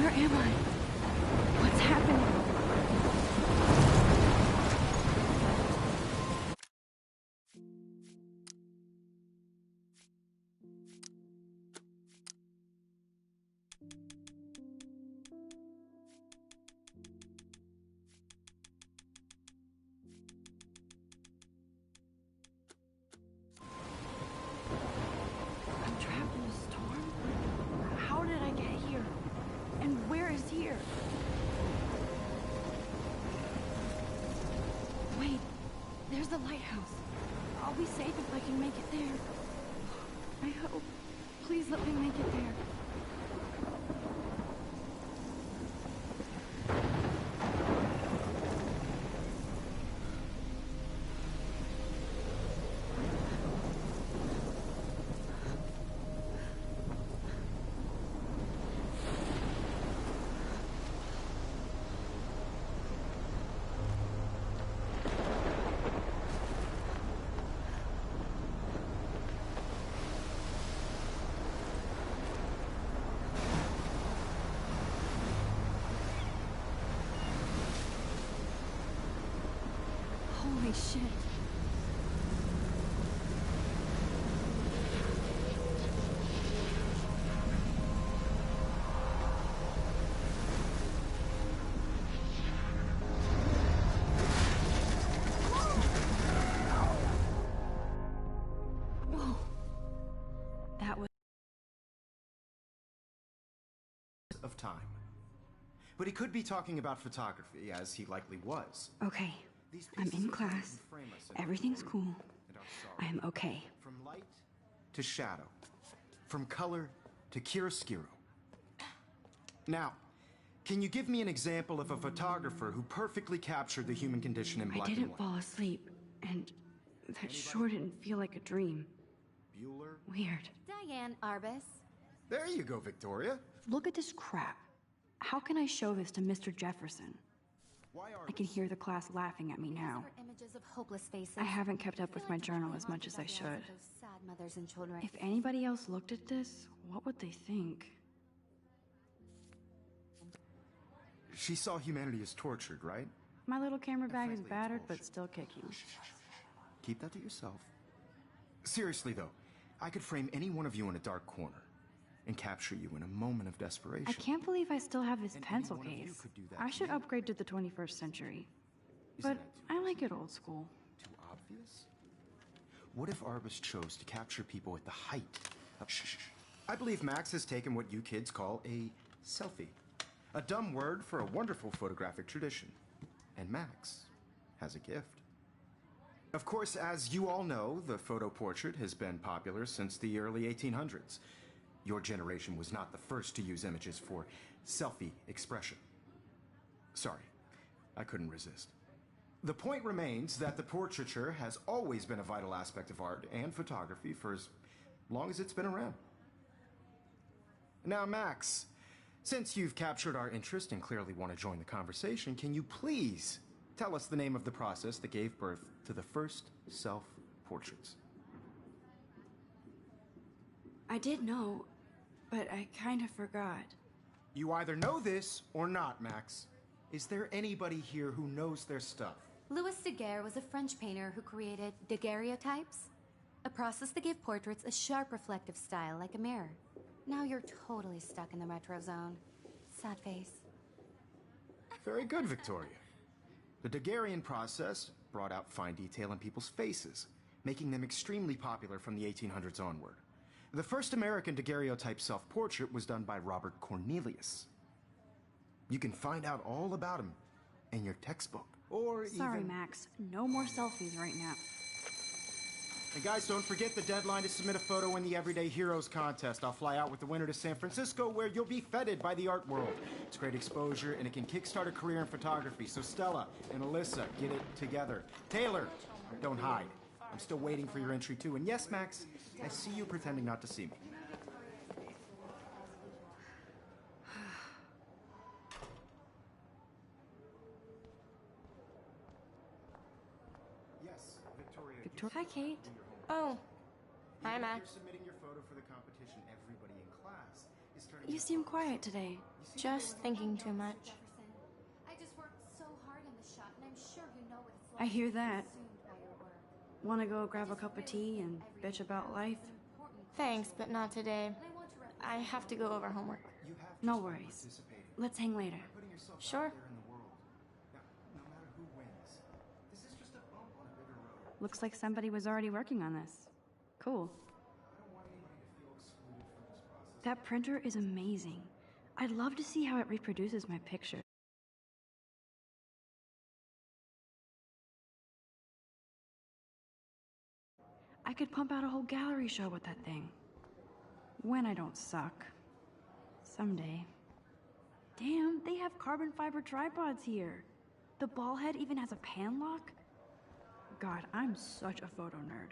Where am I? What's happening? I'm trapped in a storm? How did I get here? And where is here? Wait, there's the lighthouse. I'll be safe if I can make it there. I hope. Please let me make it there. Holy shit. Whoa. That was of time. But he could be talking about photography, as he likely was. okay. These I'm pieces in of art class. can frame us in Everything's our cool. and our sorrow. I am okay. From light to shadow. From color to chiaroscuro. Now, can you give me an example of a photographer who perfectly captured the human condition in I black and didn't white? fall asleep, and that sure didn't feel like a dream. Bueller? Weird. Diane Arbus. There you go, Victoria. Look at this crap. How can I show this to Mr. Jefferson? Why are I can hear the class laughing at me now. These are images of hopeless faces. I haven't kept up with my journal as much as I should. If anybody else looked at this, what would they think? She saw humanity as tortured, right? My little camera bag is frankly, it's battered, but bullshit. still kicking. Keep that to yourself. Seriously, though, I could frame any one of you in a dark corner and capture you in a moment of desperation. I can't believe I still have this And pencil any one of you case. could do that I to should me. upgrade to the 21st century. Isn't But that too I like it old school. Too obvious? What if Arbus chose to capture people at the height of... Shh. I believe Max has taken what you kids call a selfie. A dumb word for a wonderful photographic tradition. And Max has a gift. Of course, as you all know, the photo portrait has been popular since the early 1800s. Your generation was not the first to use images for selfie expression. Sorry, I couldn't resist. The point remains that the portraiture has always been a vital aspect of art and photography for as long as it's been around. Now, Max, since you've captured our interest and clearly want to join the conversation, can you please tell us the name of the process that gave birth to the first self-portraits? I did know, but I kind of forgot. You either know this or not, Max. Is there anybody here who knows their stuff? Louis Daguerre was a French painter who created daguerreotypes, a process that gave portraits a sharp reflective style like a mirror. Now you're totally stuck in the retro zone. Sad face. Very good, Victoria. The Daguerrean process brought out fine detail in people's faces, making them extremely popular from the 1800s onward. The first American daguerreotype self-portrait was done by Robert Cornelius. You can find out all about him in your textbook, or Sorry, even... Max. No more selfies right now. And guys, don't forget the deadline to submit a photo in the Everyday Heroes contest. I'll fly out with the winner to San Francisco, where you'll be feted by the art world. It's great exposure, and it can kickstart a career in photography. So Stella and Alyssa, get it together. Taylor, don't hide. I'm still waiting for your entry, too. And yes, Max, I see you pretending not to see me. Yes, Victoria. Hi, Kate. Oh, hi, Even if Max. you're submitting your photo for the competition, everybody in class is You seem quiet today. Just thinking too much. I just worked so hard in the shop, and I'm sure you know what it's I like hear to be that. consumed by your work. Want to go grab a cup of tea and bitch about life? Thanks, but not today. And I want to represent I have to go over homework. You have No just by worries. participating, Let's hang later. putting yourself Sure. out there in the world. Now, no matter who wins, this is just a bump on a bigger road. Looks like somebody was already working on this. Cool. I don't want anybody to feel excluded from this process. That printer is amazing. I'd love to see how it reproduces my picture. I could pump out a whole gallery show with that thing. When I don't suck. Someday. Damn, they have carbon fiber tripods here. The ball head even has a pan lock. God, I'm such a photo nerd.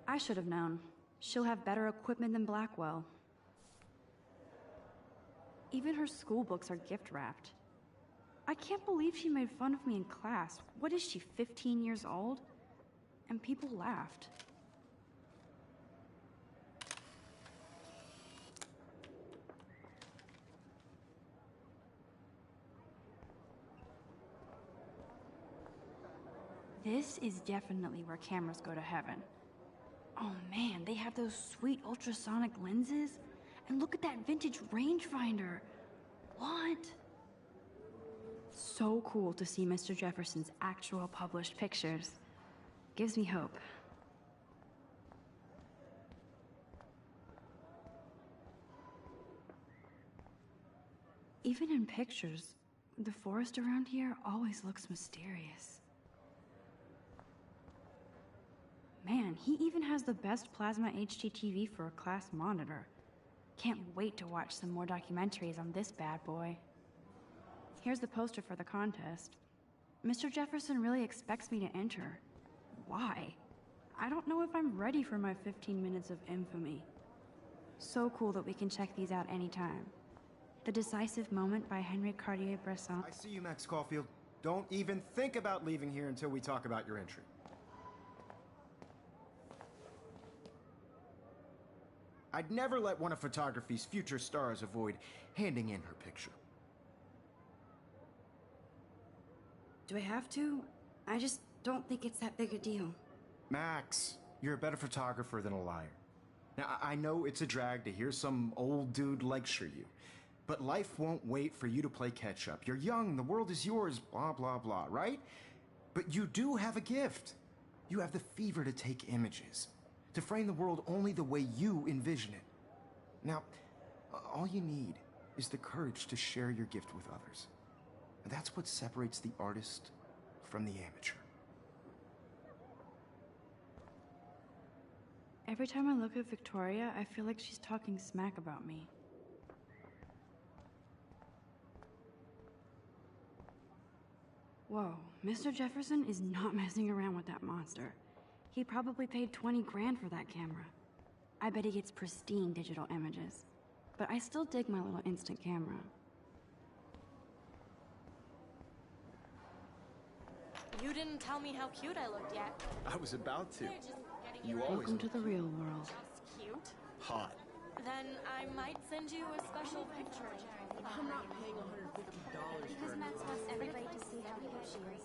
I should have known. She'll have better equipment than Blackwell. Even her school books are gift wrapped. I can't believe she made fun of me in class. What is she, 15 years old? And people laughed. This is definitely where cameras go to heaven. Oh man, they have those sweet ultrasonic lenses. And look at that vintage rangefinder. What? So cool to see Mr. Jefferson's actual published pictures. Gives me hope. Even in pictures, the forest around here always looks mysterious. Man, he even has the best plasma HDTV for a class monitor. Can't wait to watch some more documentaries on this bad boy. Here's the poster for the contest. Mr. Jefferson really expects me to enter. Why? I don't know if I'm ready for my 15 minutes of infamy. So cool that we can check these out anytime. The Decisive Moment by Henry Cartier-Bresson. I see you, Max Caulfield. Don't even think about leaving here until we talk about your entry. I'd never let one of photography's future stars avoid handing in her picture. Do I have to? I just don't think it's that big a deal. Max, you're a better photographer than a liar. Now, I know it's a drag to hear some old dude lecture you, but life won't wait for you to play catch up. You're young, the world is yours, blah, blah, blah, right? But you do have a gift. You have the fever to take images, to frame the world only the way you envision it. Now, all you need is the courage to share your gift with others. And that's what separates the artist from the amateur. Every time I look at Victoria, I feel like she's talking smack about me. Whoa, Mr. Jefferson is not messing around with that monster. He probably paid 20 grand for that camera. I bet he gets pristine digital images. But I still dig my little instant camera. You didn't tell me how cute I looked yet. I was about to. They're just getting You you always Welcome to the real world. just cute. hot. Then I might send you a special picture. I'm not paying $150 Because Max wants everybody to see how cute she is.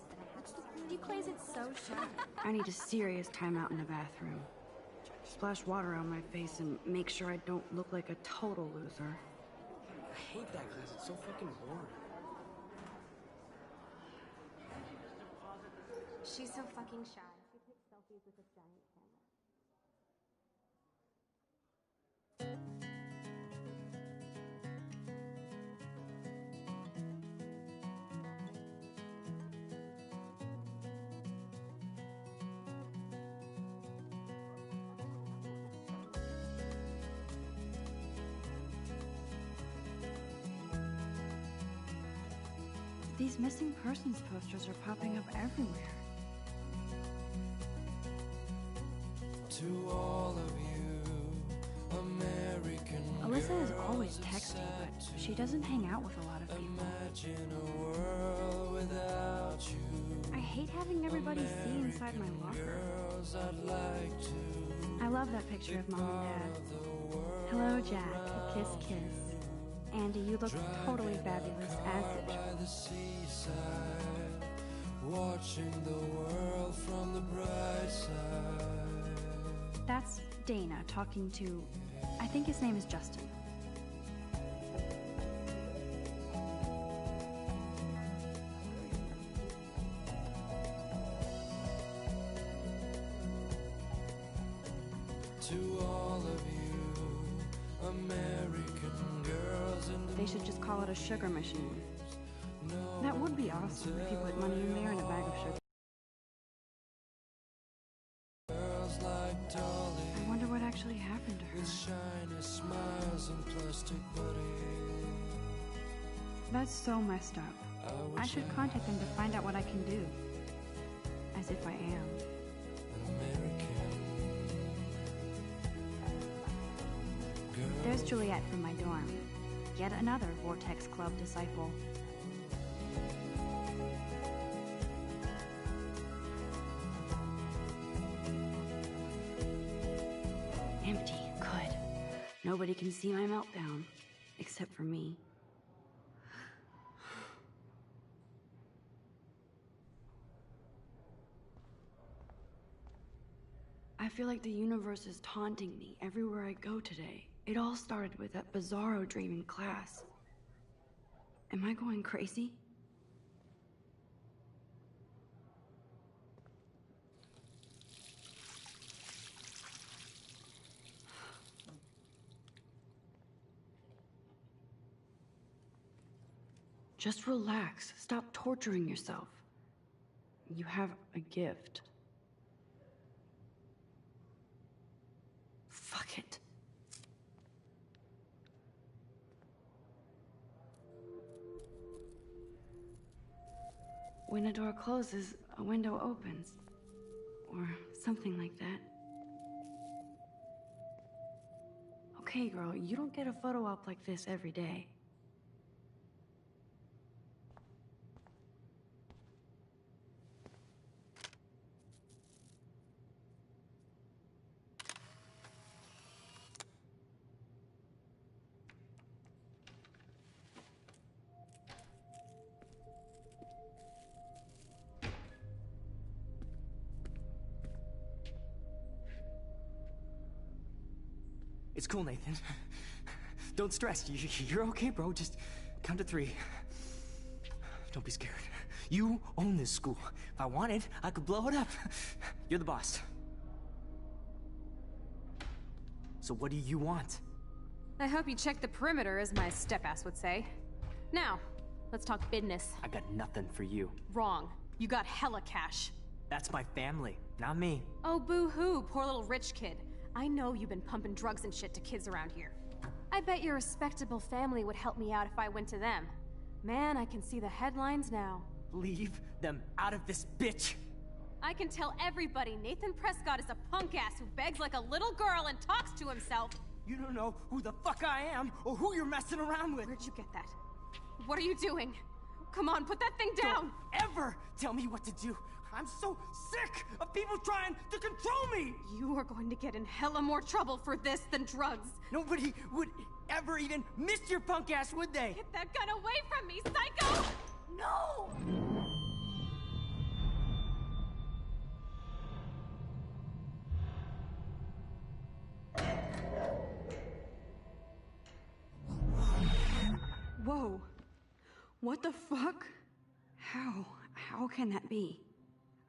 He plays it so shy. I need a serious timeout in the bathroom. Splash water on my face and make sure I don't look like a total loser. I hate that class. It's so fucking boring. She's so fucking shy. She takes selfies with a giant camera. These missing persons posters are popping up everywhere. To all of you, American Alyssa is girls always of texting, but Saturn, she doesn't hang out with a lot of people. imagine a world without you. I hate having everybody see inside my locker. Girls, I'd like to I love that picture of Mom and Dad. Hello, Jack. Kiss, kiss. Andy, you look totally fabulous as Car usual. by the seaside, watching the world from the bright side. That's Dana talking to, I think his name is Justin. To all of you, American girls and They should just call it a sugar machine. That would be awesome if you put money in there and a bag of sugar. girls like Dolly, I wonder what actually happened to her. shiny smiles and plastic buddies. That's so messed up. I should contact them to find out what I can do. As if I am. An American girl. There's Juliet from my dorm. Yet another Vortex Club disciple. Empty. Good. Nobody can see my meltdown. Except for me. I feel like the universe is taunting me everywhere I go today. It all started with that bizarro dream in class. Am I going crazy? Just relax. Stop torturing yourself. You have a gift. Fuck it. When a door closes, a window opens. Or something like that. Okay, girl, you don't get a photo op like this every day. It's cool, Nathan. Don't stress. You're okay, bro. Just count to 3. Don't be scared. You own this school. If I wanted, I could blow it up. You're the boss. So what do you want? I hope you checked the perimeter, as my step-ass would say. Now, let's talk business. I got nothing for you. Wrong. You got hella cash. That's my family, not me. Oh, boo-hoo, poor little rich kid. I know you've been pumping drugs and shit to kids around here. I bet your respectable family would help me out if I went to them. Man, I can see the headlines now. Leave them out of this bitch! I can tell everybody Nathan Prescott is a punk ass who begs like a little girl and talks to himself. You don't know who the fuck I am or who you're messing around with. Where'd you get that? What are you doing? Come on, put that thing down! Don't ever tell me what to do. I'm so sick of people trying to control me! You are going to get in hella more trouble for this than drugs. Nobody would ever even miss your punk ass, would they? Get that gun away from me, psycho! No! Whoa. What the fuck? How can that be?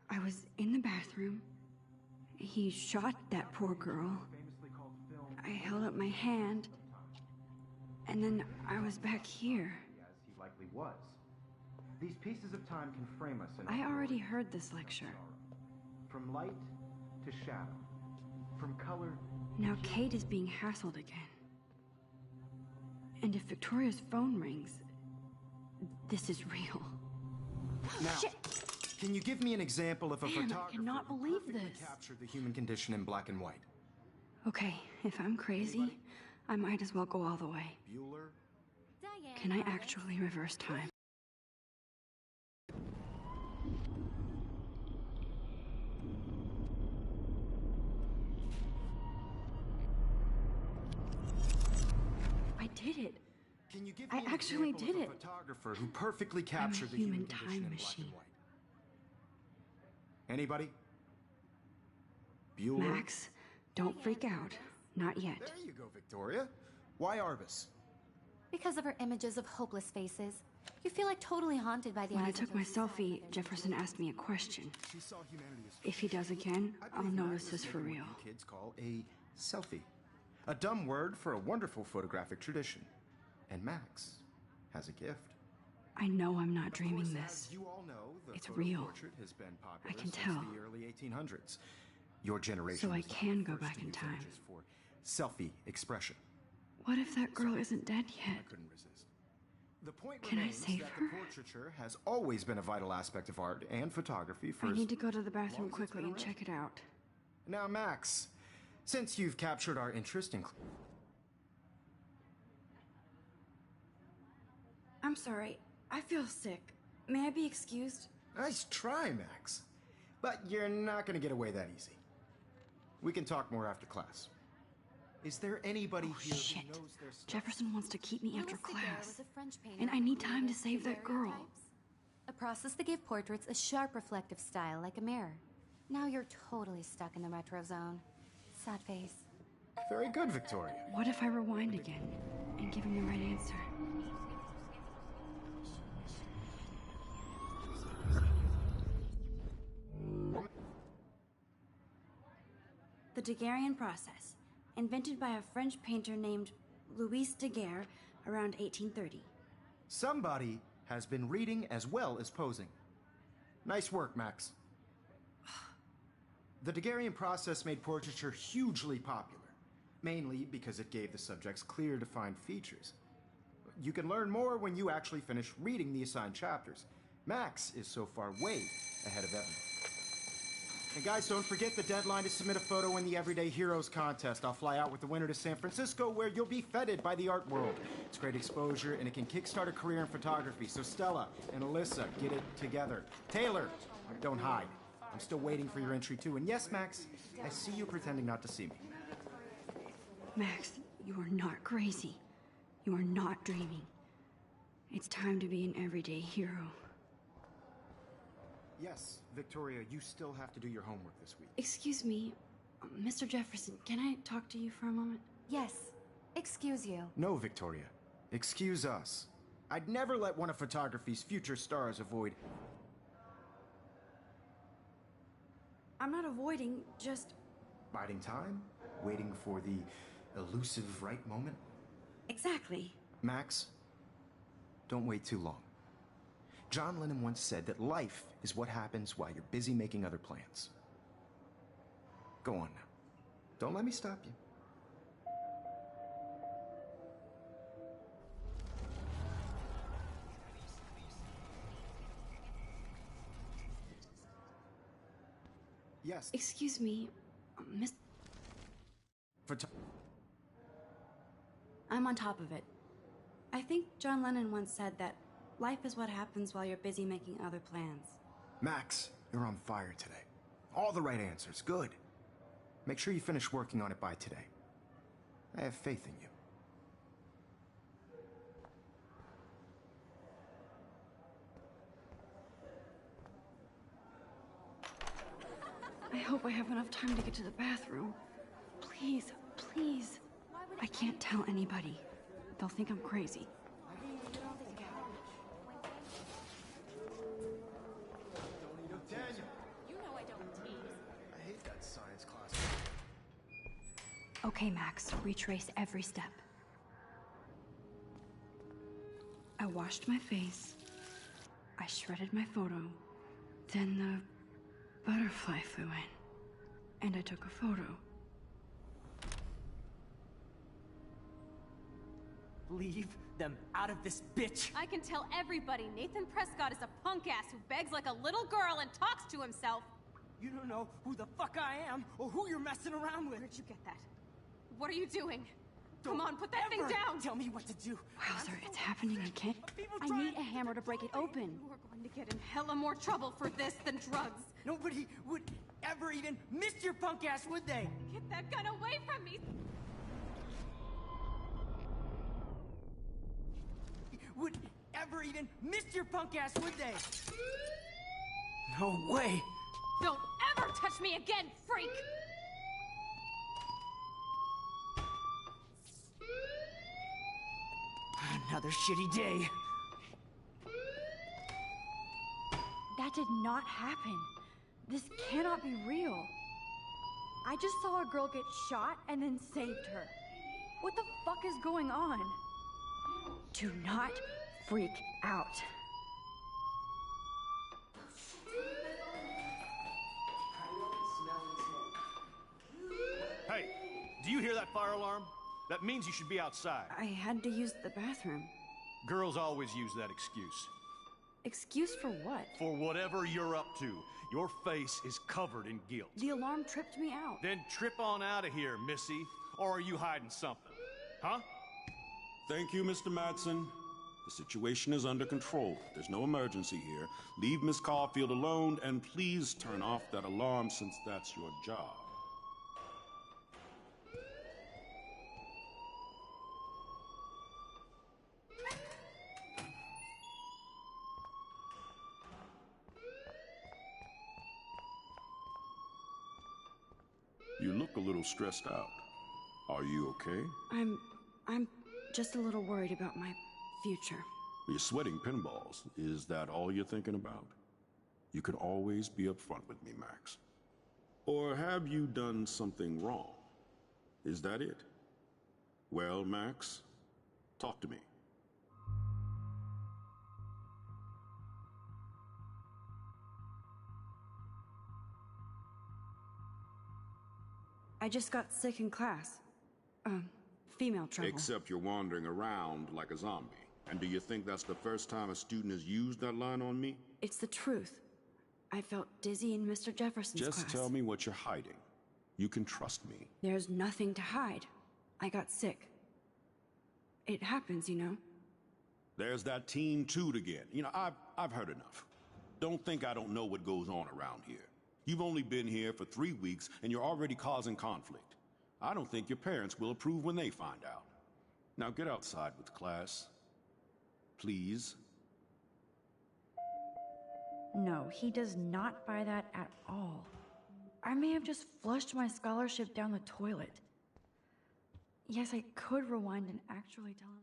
I was in the bathroom. He shot that poor girl. I held up my hand. And then I was back here. As he likely was. These pieces of time can frame us in I already heard this lecture. from light to shadow, from color. Now Kate is being hassled again. And if Victoria's phone rings, this is real. Now, Shit! can you give me an example of a Man, I photographer cannot who believe perfectly this. captured the human condition in black and white? Okay, if I'm crazy, I might as well go all the way. Bueller? Diane, Can I Roberts. actually reverse time? I did it. Can you give I me an actually example did of a it. photographer who perfectly captured the human human condition time in black machine. and white? Anybody? Bueller? Max, don't freak out. Not yet. There you go, Victoria. Why Arbus? Because of her images of hopeless faces. You feel like totally haunted by the When I eyes of took my those who sat selfie, with their Jefferson visions. asked me a question. She saw humanity as If he does again, I I'll believe know Max this has is for taken what real. you kids call a selfie. A dumb word for a wonderful photographic tradition. And Max has a gift. I know I'm not Of dreaming course, this. as you all know, the It's photo real. portrait has been popular I can since tell. the early 1800s. Your generation So I was not can the go first back to in use time. images for selfie expression. What if that girl isn't dead I yet? couldn't resist. The point Can I remains save that her? the portraiture has always been a vital aspect of art and photography for I as need to go to the long bathroom as it's quickly been and around. check it out. Now, Max, since you've captured our interest in... I'm sorry. I feel sick. May I be excused? Nice try, Max. But you're not going to get away that easy. We can talk more after class. Is there anybody Oh, here shit. who knows their stuff? Jefferson wants to keep me after Louis Daguerre class. was a French painter And I who need time to created save that girl. daguerreotypes, a process that gave portraits a sharp reflective style like a mirror. Now you're totally stuck in the retro zone. Sad face. Very good, Victoria. What if I rewind again and give him the right answer? The Daguerrean process, invented by a French painter named Louis Daguerre around 1830. Somebody has been reading as well as posing. Nice work, Max. The Daguerrean process made portraiture hugely popular, mainly because it gave the subjects clear, defined features. You can learn more when you actually finish reading the assigned chapters. Max is so far way ahead of Evan. And guys, don't forget the deadline to submit a photo in the Everyday Heroes contest. I'll fly out with the winner to San Francisco, where you'll be feted by the art world. It's great exposure, and it can kickstart a career in photography. So Stella and Alyssa, get it together. Taylor, don't hide. I'm still waiting for your entry too. And yes, Max, I see you pretending not to see me. Max, you are not crazy. You are not dreaming. It's time to be an everyday hero. Yes, Victoria, you still have to do your homework this week. Excuse me, Mr. Jefferson, can I talk to you for a moment? Yes. Excuse you. No, Victoria. Excuse us. I'd never let one of photography's future stars avoid... I'm not avoiding, just... biding time, waiting for the elusive right moment. Exactly. Max, don't wait too long. John Lennon once said that life is what happens while you're busy making other plans. Go on now. Don't let me stop you. Yes, Excuse me, Miss... photo- I'm on top of it. I think John Lennon once said that life is what happens while you're busy making other plans. Max, you're on fire today. All the right answers. Good. Make sure you finish working on it by today. I have faith in you. I hope I have enough time to get to the bathroom. Please, please. I can't tell anybody. They'll think I'm crazy. Daniel, You know I don't tease. I hate that science class. Okay, Max, retrace every step. I washed my face. I shredded my photo. Then the butterfly flew in. And I took a photo. Leave them out of this bitch! I can tell everybody Nathan Prescott is a punk ass who begs like a little girl and talks to himself. You don't know who the fuck I am or who you're messing around with. Where'd you get that? What are you doing? Come Don't on, put that thing ever down! Tell me what to do. Wowzer, it's happening again. People I trying need a hammer to break it open. You are going to get in hella more trouble for this than drugs. Nobody would ever even miss your punk ass, would they? Get that gun away from me! would ever even miss your punk ass, would they? No way. Don't ever touch me again, freak! Another shitty day. That did not happen. This cannot be real. I just saw a girl get shot and then saved her. What the fuck is going on? Do not freak out. Hey, do you hear that fire alarm? That means you should be outside. I had to use the bathroom. Girls always use that excuse. Excuse for what? For whatever you're up to, your face is covered in guilt. The alarm tripped me out. Then trip on out of here, Missy. Or are you hiding something? Huh? Thank you, Mr. Madsen. The situation is under control. There's no emergency here. Leave Miss Caulfield alone, and please turn off that alarm since that's your job. You look a little stressed out. Are you okay? I'm just a little worried about my future. You're sweating pinballs. Is that all you're thinking about? You can always be upfront with me, Max. Or have you done something wrong? Is that it? Well, Max, talk to me. I just got sick in class. Female trouble. Except you're wandering around like a zombie. And do you think that's the first time a student has used that line on me? It's the truth. I felt dizzy in Mr. Jefferson's class. Just tell me what you're hiding. You can trust me. There's nothing to hide. I got sick. It happens, you know. There's that teen toot again. You know, I've heard enough. Don't think I don't know what goes on around here. You've only been here for 3 weeks, and you're already causing conflict. I don't think your parents will approve when they find out. Now get outside with class. Please. No, he does not buy that at all. I may have just flushed my scholarship down the toilet. Yes, I could rewind and actually tell him.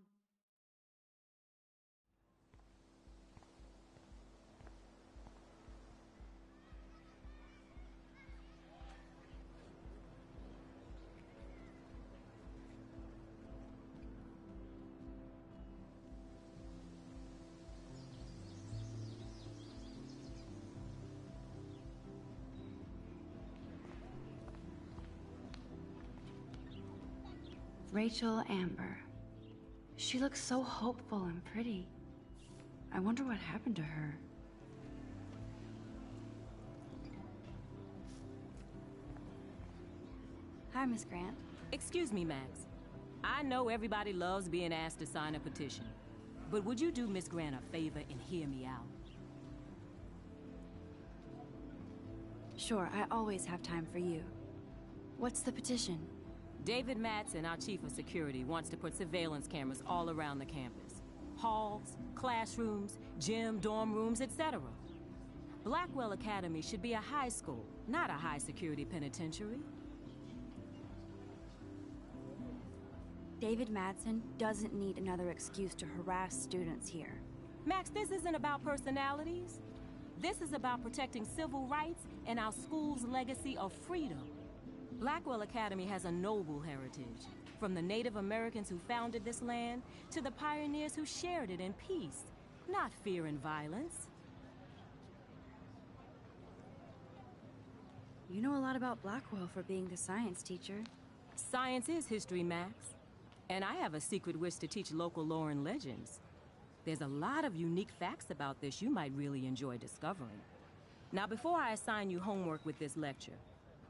Rachel Amber. She looks so hopeful and pretty. I wonder what happened to her. Hi, Miss Grant. Excuse me, Max. I know everybody loves being asked to sign a petition, but would you do Miss Grant a favor and hear me out? Sure, I always have time for you. What's the petition? David Madsen, our chief of security, wants to put surveillance cameras all around the campus. Halls, classrooms, gym, dorm rooms, etc. Blackwell Academy should be a high school, not a high-security penitentiary. David Madsen doesn't need another excuse to harass students here. Max, this isn't about personalities. This is about protecting civil rights and our school's legacy of freedom. Blackwell Academy has a noble heritage, from the Native Americans who founded this land to the pioneers who shared it in peace, not fear and violence. You know a lot about Blackwell for being the science teacher. Science is history, Max. And I have a secret wish to teach local lore and legends. There's a lot of unique facts about this you might really enjoy discovering. Now, before I assign you homework with this lecture,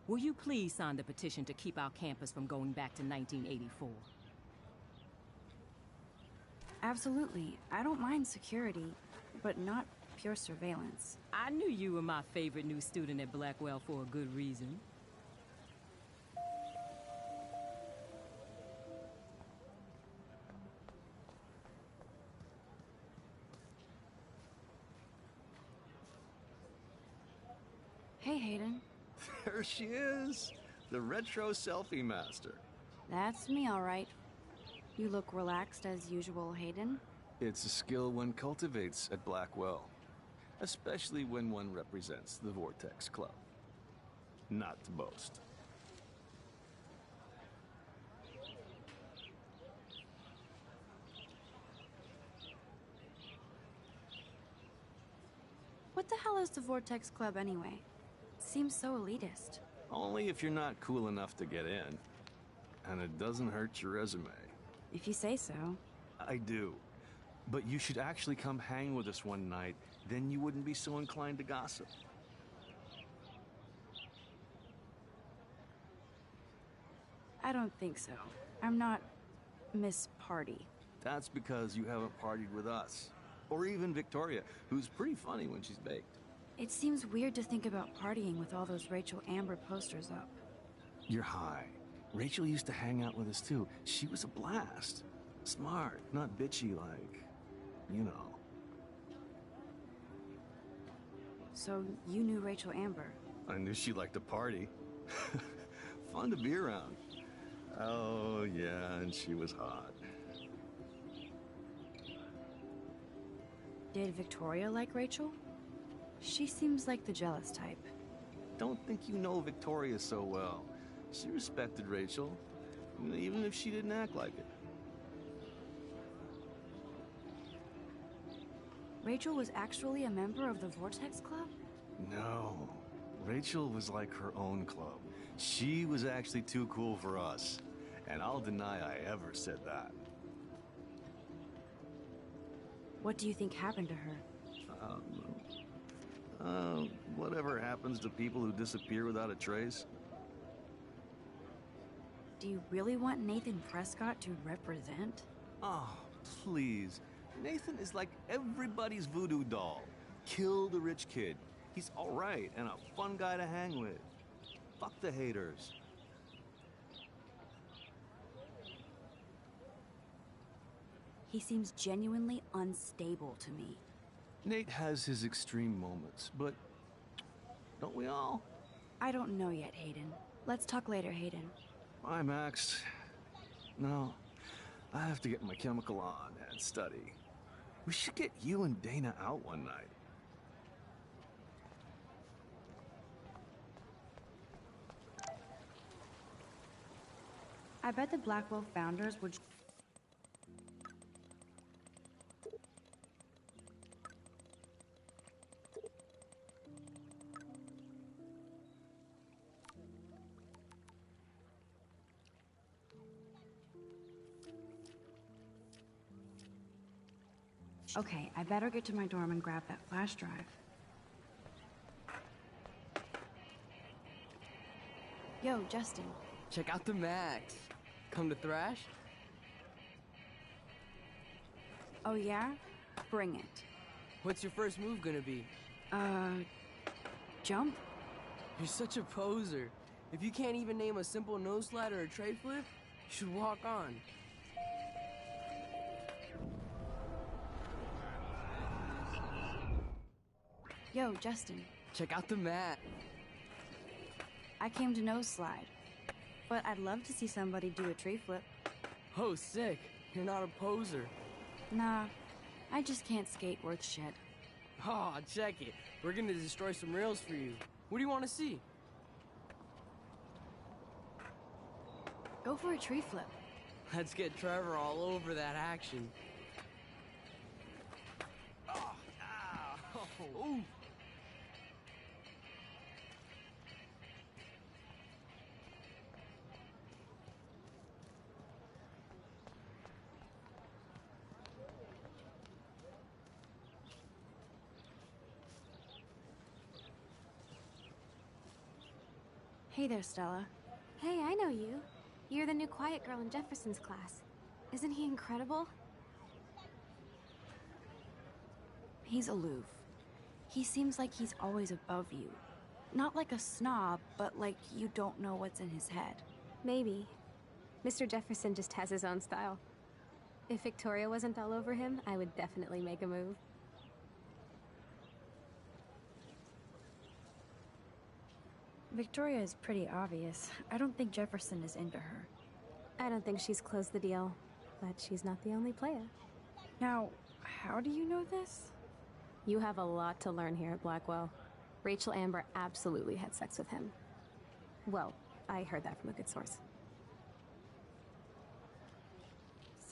will you please sign the petition to keep our campus from going back to 1984? Absolutely. I don't mind security, but not pure surveillance. I knew you were my favorite new student at Blackwell for a good reason. Hayden. There she is, the retro selfie master. That's me, all right. You look relaxed as usual, Hayden. It's a skill one cultivates at Blackwell, especially when one represents the Vortex Club. Not to boast. What the hell is the Vortex Club anyway? Seems so elitist. Only if you're not cool enough to get in. And it doesn't hurt your resume. If you say so. I do. But you should actually come hang with us one night, then you wouldn't be so inclined to gossip. I don't think so. I'm not Miss Party. That's because you haven't partied with us. Or even Victoria, who's pretty funny when she's baked. It seems weird to think about partying with all those Rachel Amber posters up. You're high. Rachel used to hang out with us too. She was a blast. Smart, not bitchy like, you know. So you knew Rachel Amber? I knew she liked to party. Fun to be around. Oh, yeah, and she was hot. Did Victoria like Rachel? She seems like the jealous type. Don't think you know Victoria so well. She respected Rachel, even if she didn't act like it. Rachel was actually a member of the Vortex Club? No. Rachel was like her own club. She was actually too cool for us. And I'll deny I ever said that. What do you think happened to her? Whatever happens to people who disappear without a trace. Do you really want Nathan Prescott to represent? Oh, please. Nathan is like everybody's voodoo doll. Kill the rich kid. He's all right and a fun guy to hang with. Fuck the haters. He seems genuinely unstable to me. Nate has his extreme moments, but don't we all? I don't know yet, Hayden. Let's talk later, Hayden. Bye, Max. No, I have to get my chemical on and study. We should get you and Dana out one night. I bet the Blackwell founders would... Okay, I better get to my dorm and grab that flash drive. Yo, Justin. Check out the Max. Come to thrash? Oh yeah? Bring it. What's your first move gonna be? Jump? You're such a poser. If you can't even name a simple nose slide or a tray flip, you should walk on. Yo, Justin. Check out the mat. I came to nose slide, but I'd love to see somebody do a tree flip. Oh, sick. You're not a poser. Nah, I just can't skate worth shit. Oh, check it. We're gonna destroy some rails for you. What do you want to see? Go for a tree flip. Let's get Trevor all over that action. Oh, ow. Ooh. Hey there, Stella. Hey, I know you. You're the new quiet girl in Jefferson's class. Isn't he incredible? He's aloof. He seems like he's always above you. Not like a snob, but like you don't know what's in his head. Maybe. Mr. Jefferson just has his own style. If Victoria wasn't all over him, I would definitely make a move. Victoria is pretty obvious. I don't think Jefferson is into her. I don't think she's closed the deal, but she's not the only player. Now, how do you know this? You have a lot to learn here at Blackwell. Rachel Amber absolutely had sex with him. Well, I heard that from a good source.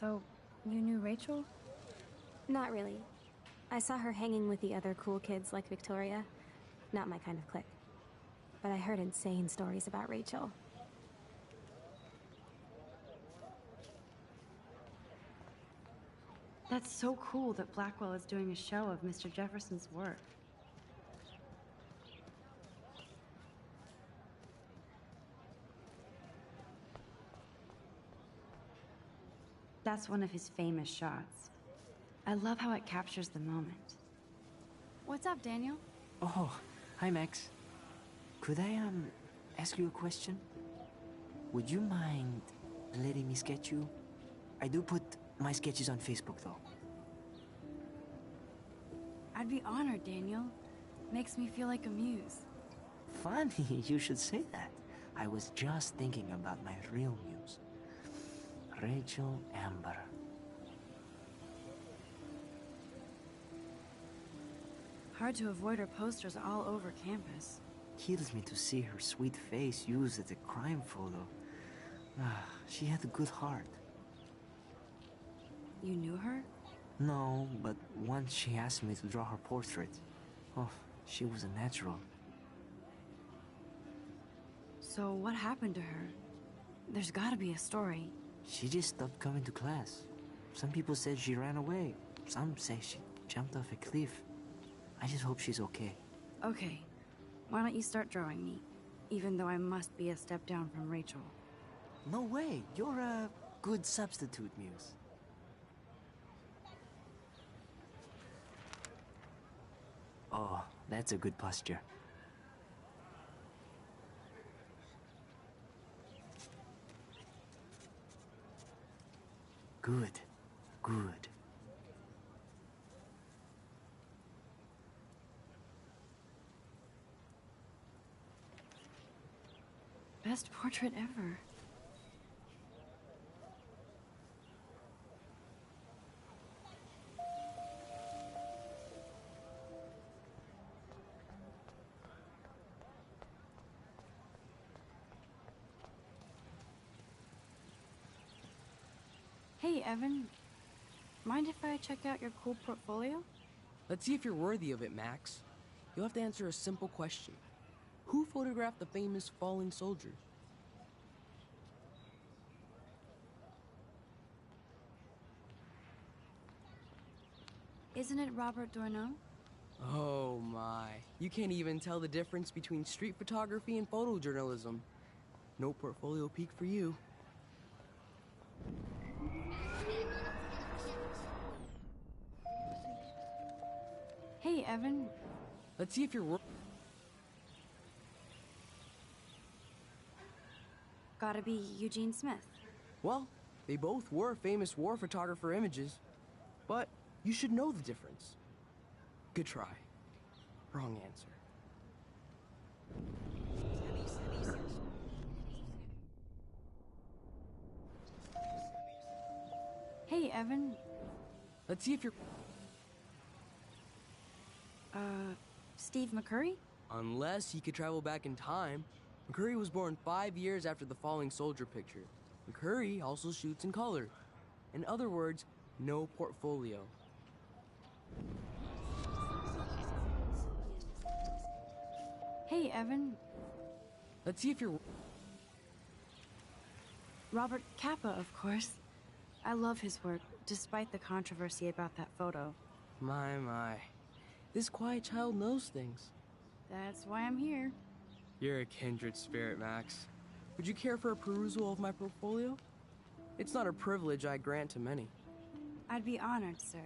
So, you knew Rachel? Not really. I saw her hanging with the other cool kids like Victoria. Not my kind of clique. But I heard insane stories about Rachel. That's so cool that Blackwell is doing a show of Mr. Jefferson's work. That's one of his famous shots. I love how it captures the moment. What's up, Daniel? Oh, hi, Max. Could I, ask you a question? Would you mind letting me sketch you? I do put my sketches on Facebook, though. I'd be honored, Daniel. Makes me feel like a muse. Funny you should say that. I was just thinking about my real muse. Rachel Amber. Hard to avoid her posters all over campus. Kills me to see her sweet face used as a crime photo. She had a good heart. You knew her? No, but once she asked me to draw her portrait. Oh, she was a natural. So what happened to her? There's gotta be a story. She just stopped coming to class. Some people said she ran away. Some say she jumped off a cliff. I just hope she's okay. Okay, why don't you start drawing me? Even though I must be a step down from Rachel. No way, you're a good substitute, Muse. Oh, that's a good posture. Good, good. Best portrait ever. Hey, Evan. Mind if I check out your cool portfolio? Let's see if you're worthy of it, Max. You'll have to answer a simple question. Who photographed the famous falling soldier? Isn't it Robert Doisneau? Oh my. You can't even tell the difference between street photography and photojournalism. No portfolio peek for you. Hey, Evan. Let's see if you're Gotta be Eugene Smith. Well, they both were famous war photographer images, but you should know the difference. Good try. Wrong answer. Hey, Evan. Let's see if you're... Steve McCurry? Unless he could travel back in time. McCurry was born 5 years after the falling soldier picture. McCurry also shoots in color. In other words, no portfolio. Hey, Evan. Let's see if you're... Robert Capa, of course. I love his work, despite the controversy about that photo. My. This quiet child knows things. That's why I'm here. You're a kindred spirit, Max. Would you care for a perusal of my portfolio? It's not a privilege I grant to many. I'd be honored, sir.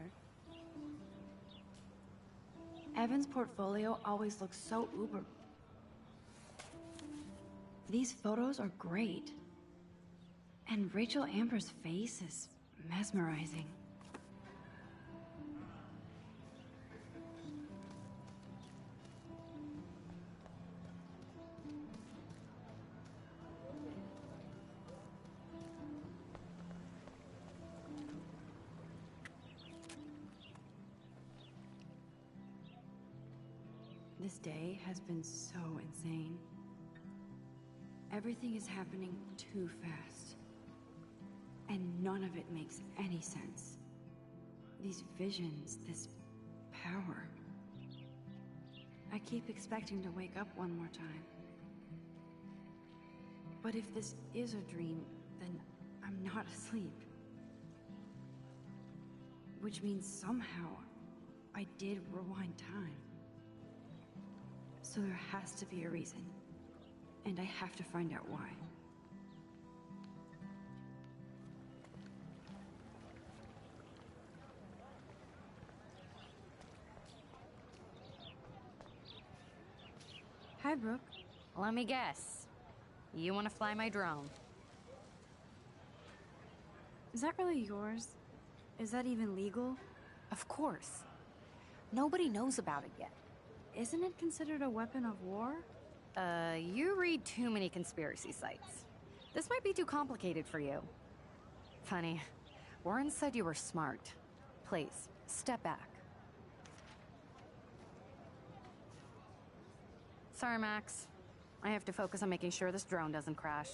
Evan's portfolio always looks so uber. These photos are great. And Rachel Amber's face is mesmerizing. This day has been so insane. Everything is happening too fast. And none of it makes any sense. These visions, this power. I keep expecting to wake up one more time. But if this is a dream, then I'm not asleep. Which means somehow I did rewind time. So there has to be a reason. And I have to find out why. Hi, Brooke. Let me guess. You want to fly my drone? Is that really yours? Is that even legal? Of course. Nobody knows about it yet. Isn't it considered a weapon of war? You read too many conspiracy sites. This might be too complicated for you. Funny. Warren said you were smart. Please, step back. Sorry, Max. I have to focus on making sure this drone doesn't crash.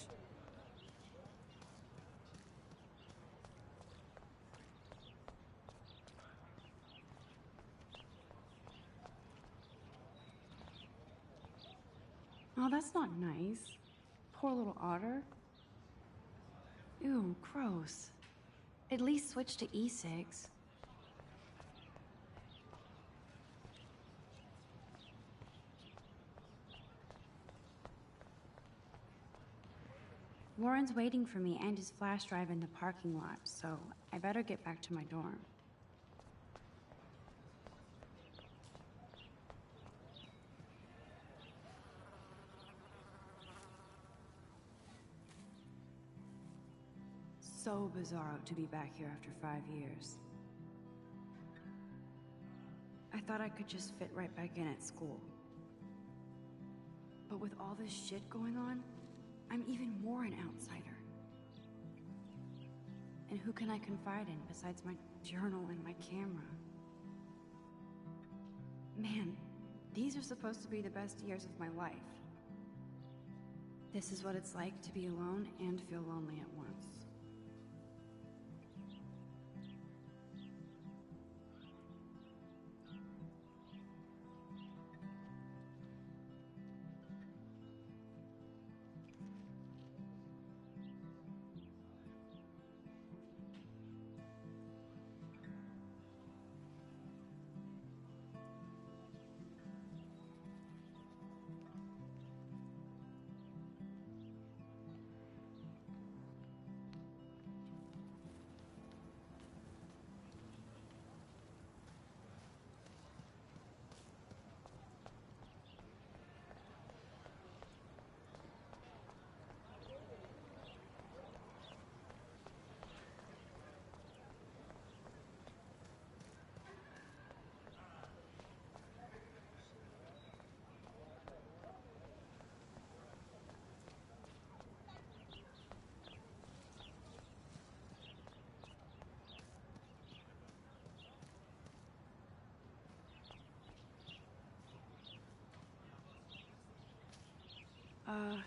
Oh, that's not nice. Poor little otter. Ew, gross. At least switch to E6. Warren's waiting for me and his flash drive in the parking lot, so I better get back to my dorm. So bizarro to be back here after 5 years. I thought I could just fit right back in at school. But with all this shit going on, I'm even more an outsider. And who can I confide in besides my journal and my camera? Man, these are supposed to be the best years of my life. This is what it's like to be alone and feel lonely at once.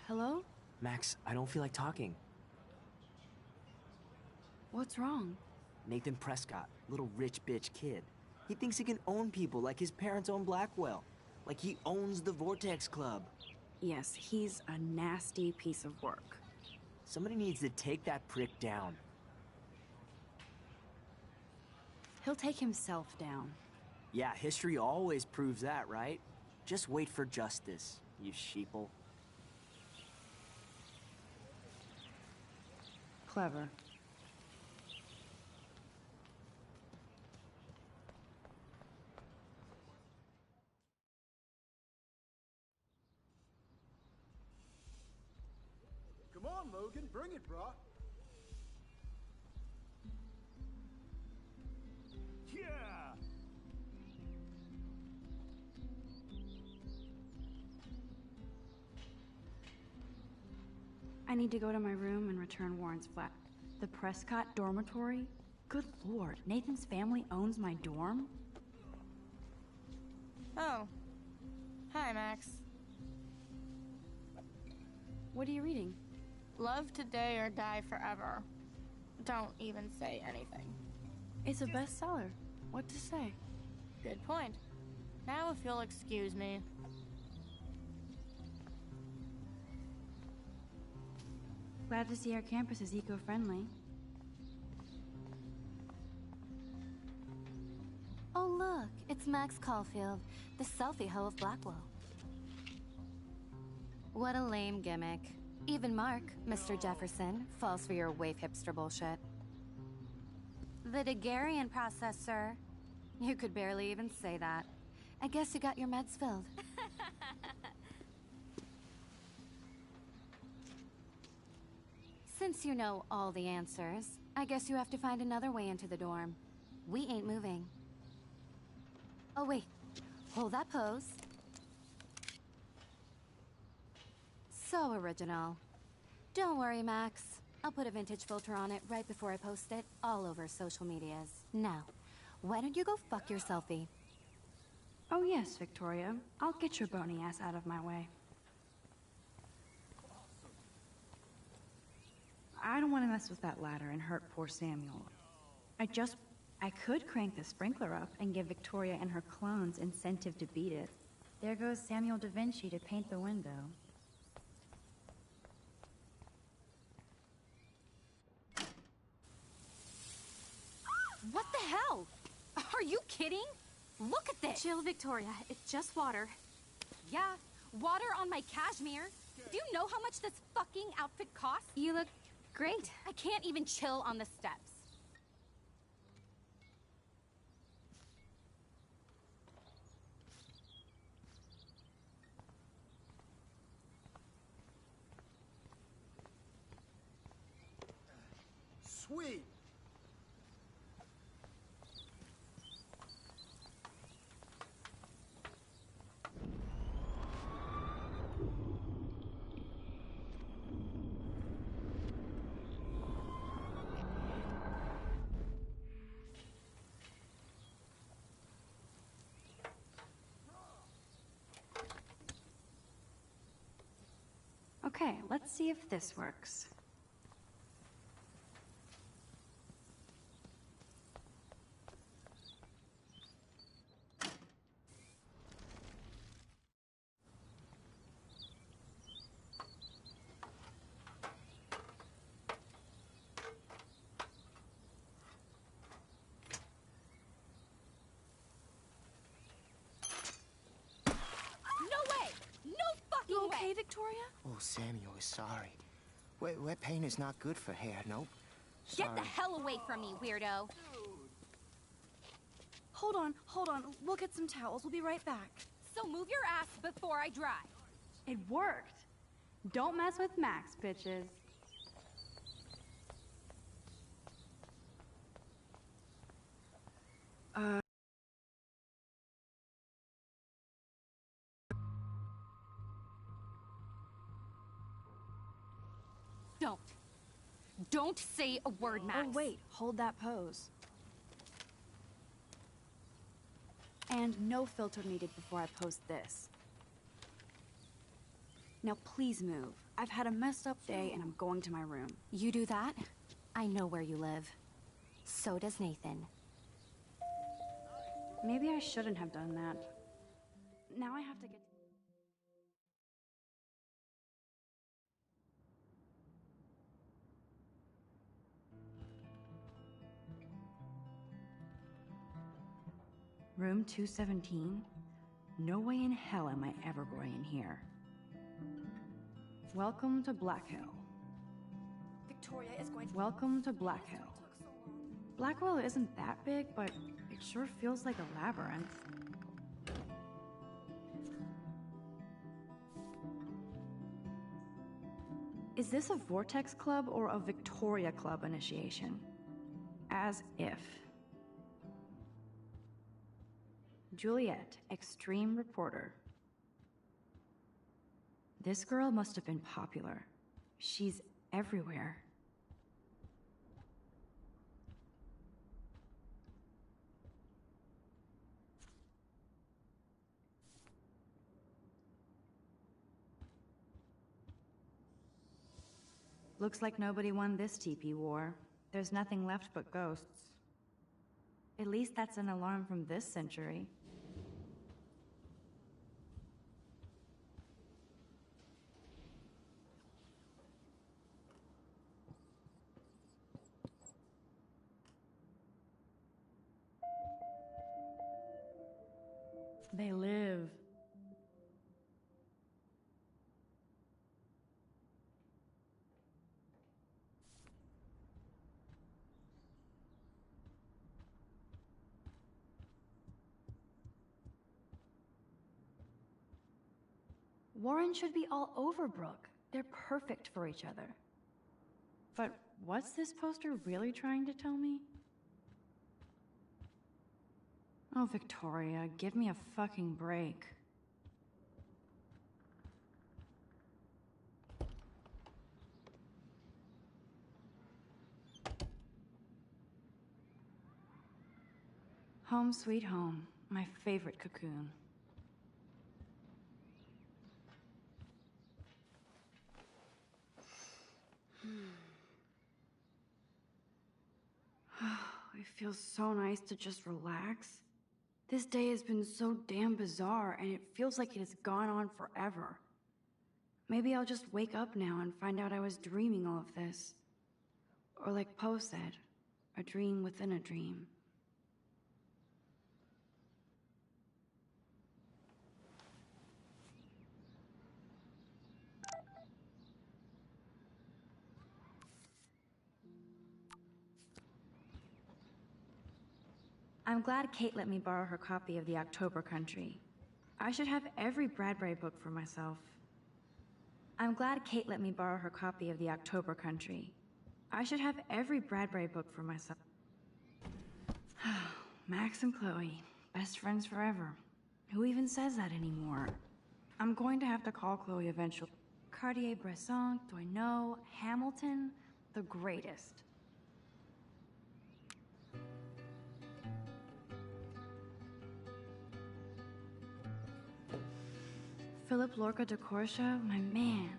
Hello? Max, I don't feel like talking. What's wrong? Nathan Prescott, little rich bitch kid. He thinks he can own people like his parents own Blackwell. Like he owns the Vortex Club. Yes, he's a nasty piece of work. Somebody needs to take that prick down. He'll take himself down. Yeah, history always proves that, right? Just wait for justice, you sheeple. Clever. Come on, Logan, bring it, brah. Yeah! I need to go to my room and return Warren's flat. The Prescott dormitory? Good lord, Nathan's family owns my dorm? Oh. Hi. Hi, Max. What are you reading? Love today or die forever. Don't even say anything. It's a bestseller. What to say? Good point. Now if you'll excuse me. Glad to see our campus is eco-friendly. Oh, look, it's Max Caulfield, the selfie hoe of Blackwell. What a lame gimmick. Even Mark, Mr. Jefferson, falls for your wave hipster bullshit. The Daguerrean process, sir. You could barely even say that. I guess you got your meds filled. Since you know all the answers, I guess you have to find another way into the dorm. We ain't moving. Oh, wait. Hold that pose. So original. Don't worry, Max. I'll put a vintage filter on it right before I post it all over social medias. Now, why don't you go fuck your selfie? Oh yes, Victoria. I'll get your bony ass out of my way. I don't want to mess with that ladder and hurt poor Samuel. I could crank the sprinkler up and give Victoria and her clones incentive to beat it. There goes Samuel da Vinci to paint the window. What the hell? Are you kidding? Look at this! Chill, Victoria. It's just water. Yeah, water on my cashmere. Do you know how much this fucking outfit costs? You look great. I can't even chill on the steps. Sweet. Okay, let's see if this works. You okay, way. Victoria? Oh, Samuel is sorry. Wet paint is not good for hair, nope. Sorry. Get the hell away from me, weirdo! Hold on. We'll get some towels. We'll be right back. So move your ass before I dry. It worked. Don't mess with Max, bitches. Don't say a word, Max. Oh, wait. Hold that pose. And no filter needed before I post this. Now please move. I've had a messed up day and I'm going to my room. You do that? I know where you live. So does Nathan. Maybe I shouldn't have done that. Now I have to get... Room 217? No way in hell am I ever going in here. Welcome to Black Hill. Victoria is going to... Welcome to Black Hill. Blackwell isn't that big, but it sure feels like a labyrinth. Is this a Vortex Club or a Victoria Club initiation? As if. Juliet, extreme reporter. This girl must have been popular. She's everywhere. Looks like nobody won this TP war. There's nothing left but ghosts. At least that's an alarm from this century. They live. Warren should be all over Brooke. They're perfect for each other. But what's this poster really trying to tell me? Oh, Victoria, give me a fucking break. Home sweet home, my favorite cocoon. It feels so nice to just relax. This day has been so damn bizarre, and it feels like it has gone on forever. Maybe I'll just wake up now and find out I was dreaming all of this. Or like Poe said, a dream within a dream. I'm glad Kate let me borrow her copy of The October Country. I should have every Bradbury book for myself. I'm glad Kate let me borrow her copy of The October Country. I should have every Bradbury book for myself. Max and Chloe, best friends forever. Who even says that anymore? I'm going to have to call Chloe eventually. Cartier-Bresson, Doisneau, Hamilton, the greatest. Philip Lorca de Corsia, my man.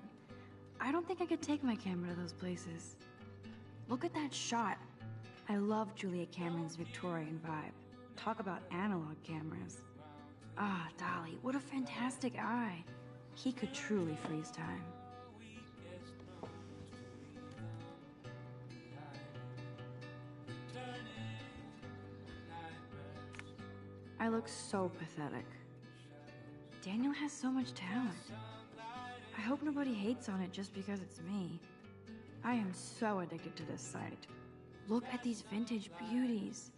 I don't think I could take my camera to those places. Look at that shot. I love Julia Cameron's Victorian vibe. Talk about analog cameras. Ah, Dolly, what a fantastic eye. He could truly freeze time. I look so pathetic. Daniel has so much talent. I hope nobody hates on it just because it's me. I am so addicted to this site. Look at these vintage beauties.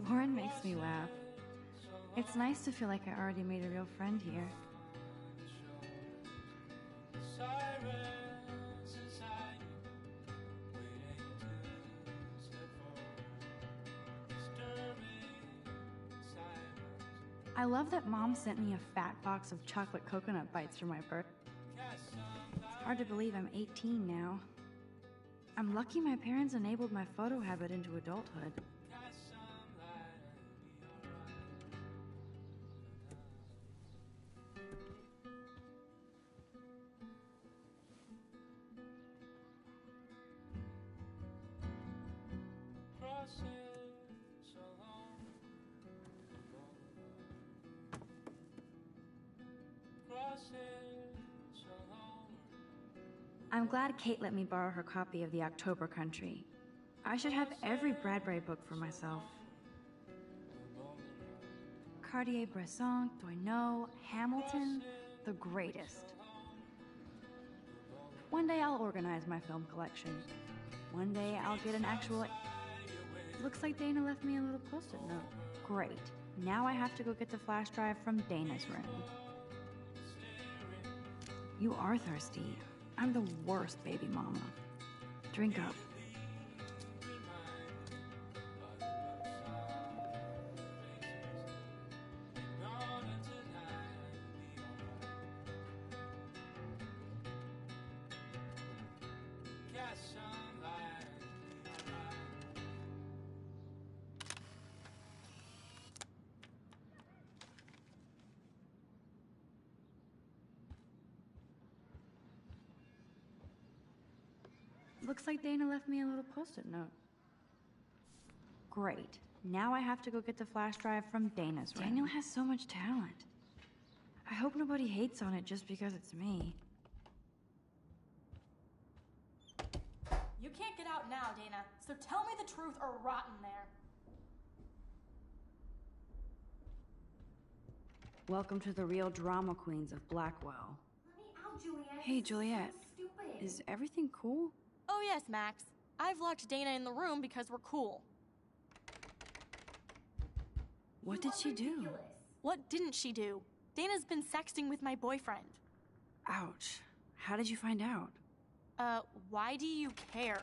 Warren makes me laugh. It's nice to feel like I already made a real friend here. I love that Mom sent me a fat box of chocolate coconut bites for my birthday. It's hard to believe I'm 18 now. I'm lucky my parents enabled my photo habit into adulthood. I'm glad Kate let me borrow her copy of The October Country. I should have every Bradbury book for myself. Cartier-Bresson, Doisneau, Hamilton, the greatest. One day I'll organize my film collection. One day I'll get an actual... Looks like Dana left me a little post-it note. Great. Now I have to go get the flash drive from Dana's room. You are thirsty. I'm the worst baby mama. Drink up. Looks like Dana left me a little post-it note. Great. Now I have to go get the flash drive from Dana's room. Daniel has so much talent. I hope nobody hates on it just because it's me. You can't get out now, Dana, so tell me the truth or rot in there. Welcome to the real drama queens of Blackwell. Let me out, Juliet. Hey, This is Juliet. so stupid. Is everything cool? Oh yes, Max. I've locked Dana in the room because we're cool. What did she do? What didn't she do? Dana's been sexting with my boyfriend. Ouch. How did you find out? Why do you care?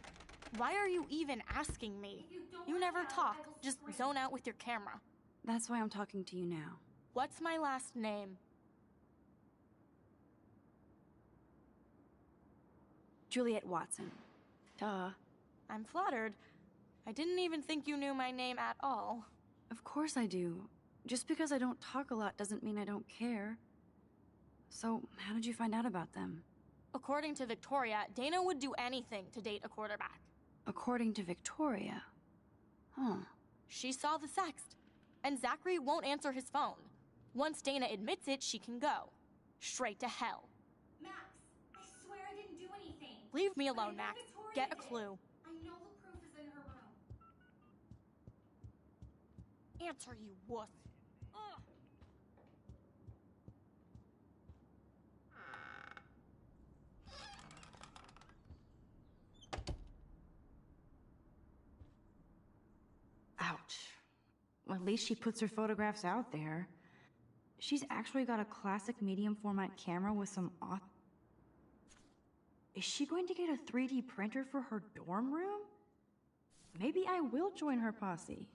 Why are you even asking me? You never talk, just zone out with your camera. That's why I'm talking to you now. What's my last name? Juliet Watson. Duh. I'm flattered. I didn't even think you knew my name at all. Of course I do. Just because I don't talk a lot doesn't mean I don't care. So, how did you find out about them? According to Victoria, Dana would do anything to date a quarterback. According to Victoria. Huh. She saw the sext, and Zachary won't answer his phone. Once Dana admits it, she can go. Straight to hell. Max, I swear I didn't do anything. Leave me alone, But I know Max. Victoria Get a did. clue. I know the proof is in her room. Answer, you wuss. Ugh. Ouch. Well, at least she puts her photographs out there. She's actually got a classic medium format camera with some Is she going to get a 3D printer for her dorm room? Maybe I will join her posse.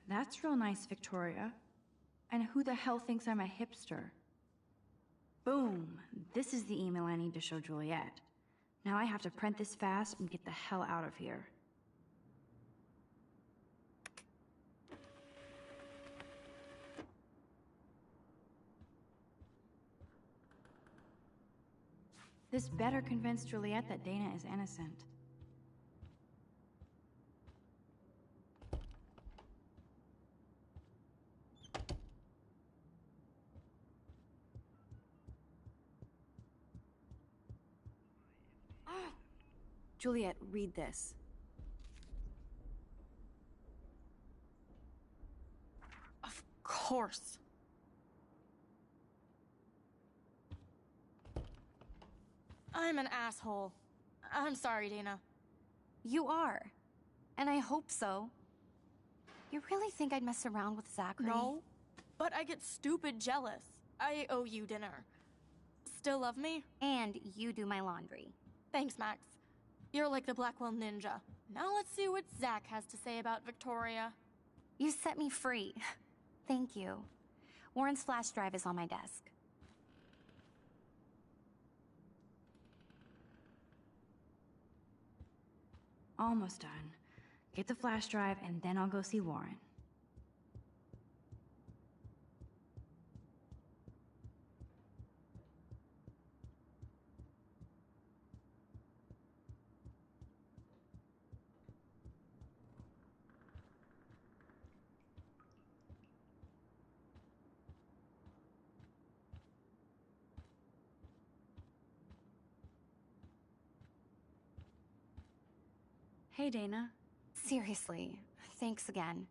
That's real nice, Victoria. And who the hell thinks I'm a hipster? Boom! This is the email I need to show Juliet. Now I have to print this fast and get the hell out of here. This better convince Juliet that Dana is innocent. Juliet, read this. Of course. I'm an asshole. I'm sorry, Dana. You are. And I hope so. You really think I'd mess around with Zachary? No, but I get stupid jealous. I owe you dinner. Still love me? And you do my laundry. Thanks, Max. You're like the Blackwell Ninja. Now let's see what Zach has to say about Victoria. You set me free. Thank you. Warren's flash drive is on my desk. Almost done. Get the flash drive and then I'll go see Warren. Hey, Dana. Seriously, thanks again.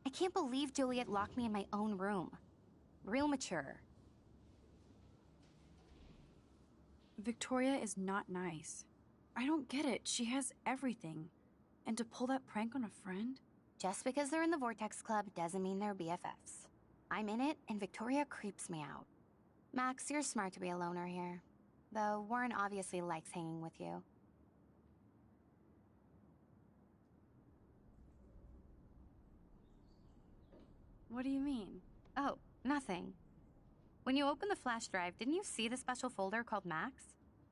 I can't believe Juliet locked me in my own room. Real mature. Victoria is not nice. I don't get it. She has everything. And to pull that prank on a friend? Just because they're in the Vortex Club doesn't mean they're BFFs. I'm in it, and Victoria creeps me out. Max, you're smart to be a loner here. Though Warren obviously likes hanging with you. What do you mean? Oh, nothing. When you opened the flash drive, didn't you see the special folder called Max?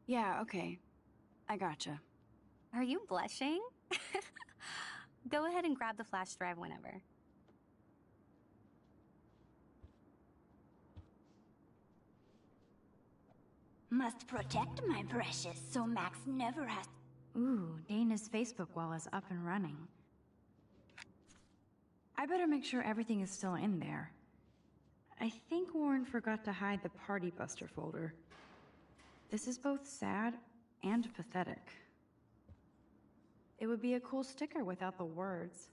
Yeah, okay. I gotcha. Are you blushing? Go ahead and grab the flash drive whenever. Must protect my precious so Max never has. Ooh, Dana's Facebook wall is up and running. I better make sure everything is still in there. I think Warren forgot to hide the Party Buster folder. This is both sad and pathetic. It would be a cool sticker without the words.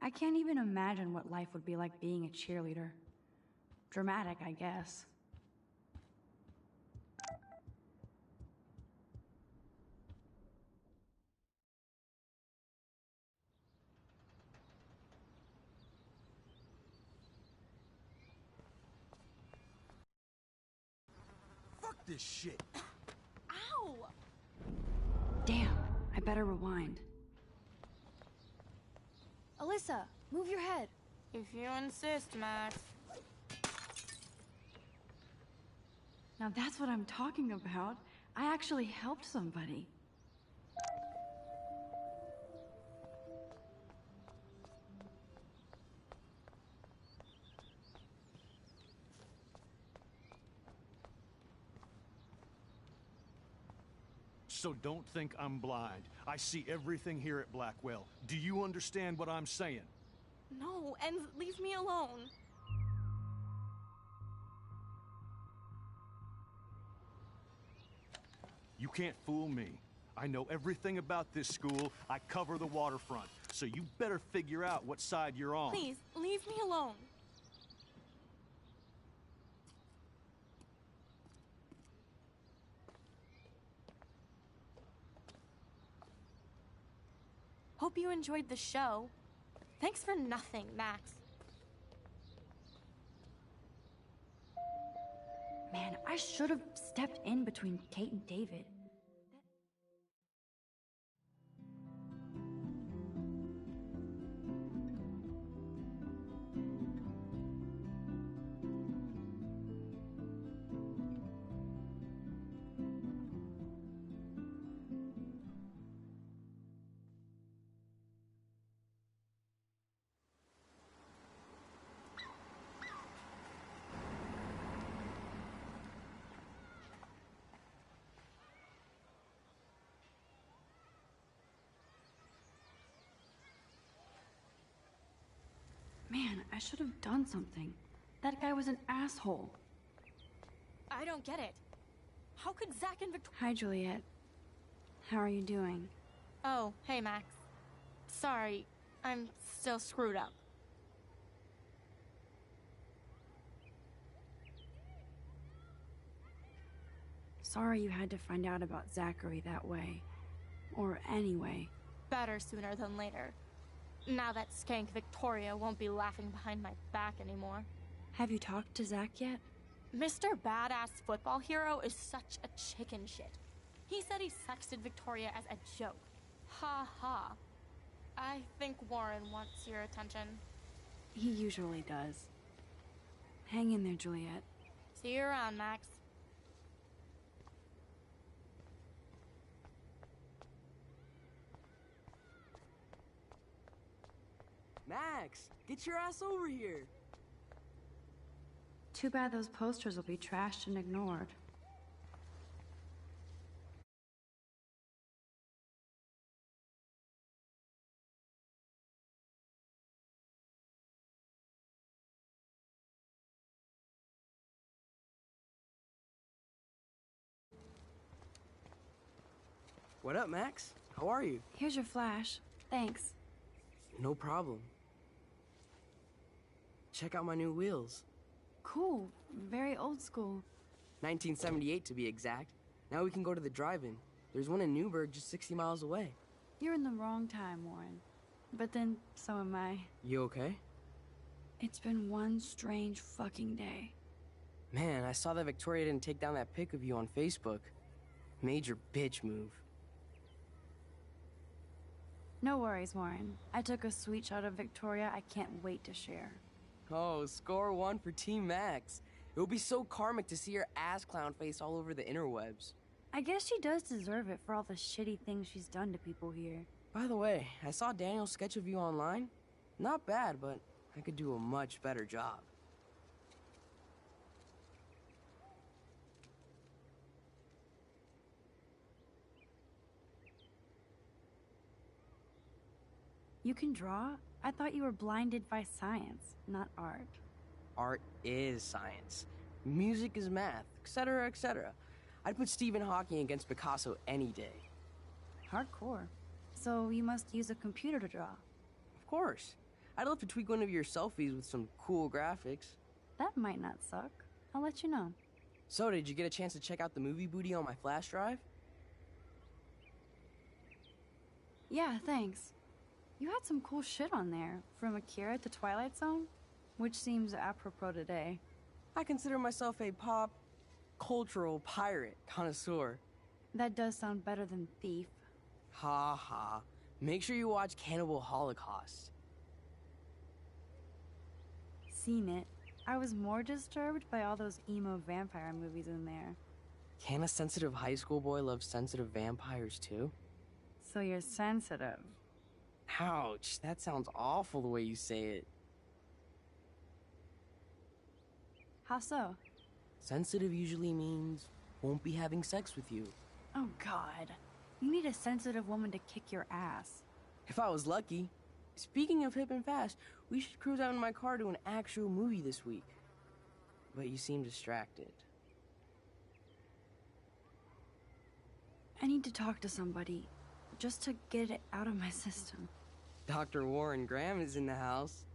I can't even imagine what life would be like being a cheerleader. Dramatic, I guess. Fuck this shit. Ow! Damn, I better rewind. Alyssa, move your head. If you insist, Max. Now that's what I'm talking about. I actually helped somebody. So don't think I'm blind. I see everything here at Blackwell. Do you understand what I'm saying? No, and leave me alone. You can't fool me. I know everything about this school. I cover the waterfront. So you better figure out what side you're on. Please, leave me alone. Hope you enjoyed the show. Thanks for nothing, Max. Man, I should have stepped in between Kate and David. Man, I should have done something. That guy was an asshole. I don't get it. How could Zach and Victoria... Hi, Juliet. How are you doing? Oh, hey, Max. Sorry, I'm still screwed up. Sorry you had to find out about Zachary that way. Or anyway. Better sooner than later. Now that skank Victoria won't be laughing behind my back anymore. Have you talked to Zach yet? Mr. Badass Football Hero is such a chicken shit. He said he sexted Victoria as a joke. Ha ha. I think Warren wants your attention. He usually does. Hang in there, Juliet. See you around, Max. Max, get your ass over here. Too bad those posters will be trashed and ignored. What up, Max? How are you? Here's your flash. Thanks. No problem. Check out my new wheels. Cool. Very old school. 1978 to be exact. Now we can go to the drive-in. There's one in Newburgh just 60 miles away. You're in the wrong time, Warren. But then, so am I. You okay? It's been one strange fucking day. Man, I saw that Victoria didn't take down that pic of you on Facebook. Major bitch move. No worries, Warren. I took a sweet shot of Victoria I can't wait to share. Oh, score one for Team Max. It would be so karmic to see her ass clown face all over the interwebs. I guess she does deserve it for all the shitty things she's done to people here. By the way, I saw Daniel's sketch of you online. Not bad, but I could do a much better job. You can draw? I thought you were blinded by science, not art. Art is science. Music is math, etc., etc. I'd put Stephen Hawking against Picasso any day. Hardcore. So you must use a computer to draw. Of course. I'd love to tweak one of your selfies with some cool graphics. That might not suck. I'll let you know. So, did you get a chance to check out the movie booty on my flash drive? Yeah, thanks. You had some cool shit on there, from Akira to Twilight Zone, which seems apropos today. I consider myself a pop cultural pirate connoisseur. That does sound better than thief. Ha ha. Make sure you watch Cannibal Holocaust. Seen it. I was more disturbed by all those emo vampire movies in there. Can a sensitive high school boy love sensitive vampires too? So you're sensitive. Ouch, that sounds awful the way you say it. How so? Sensitive usually means won't be having sex with you. Oh God. You need a sensitive woman to kick your ass. If I was lucky. Speaking of hip and fast, we should cruise out in my car to an actual movie this week. But you seem distracted. I need to talk to somebody, just to get it out of my system. Dr. Warren Graham is in the house.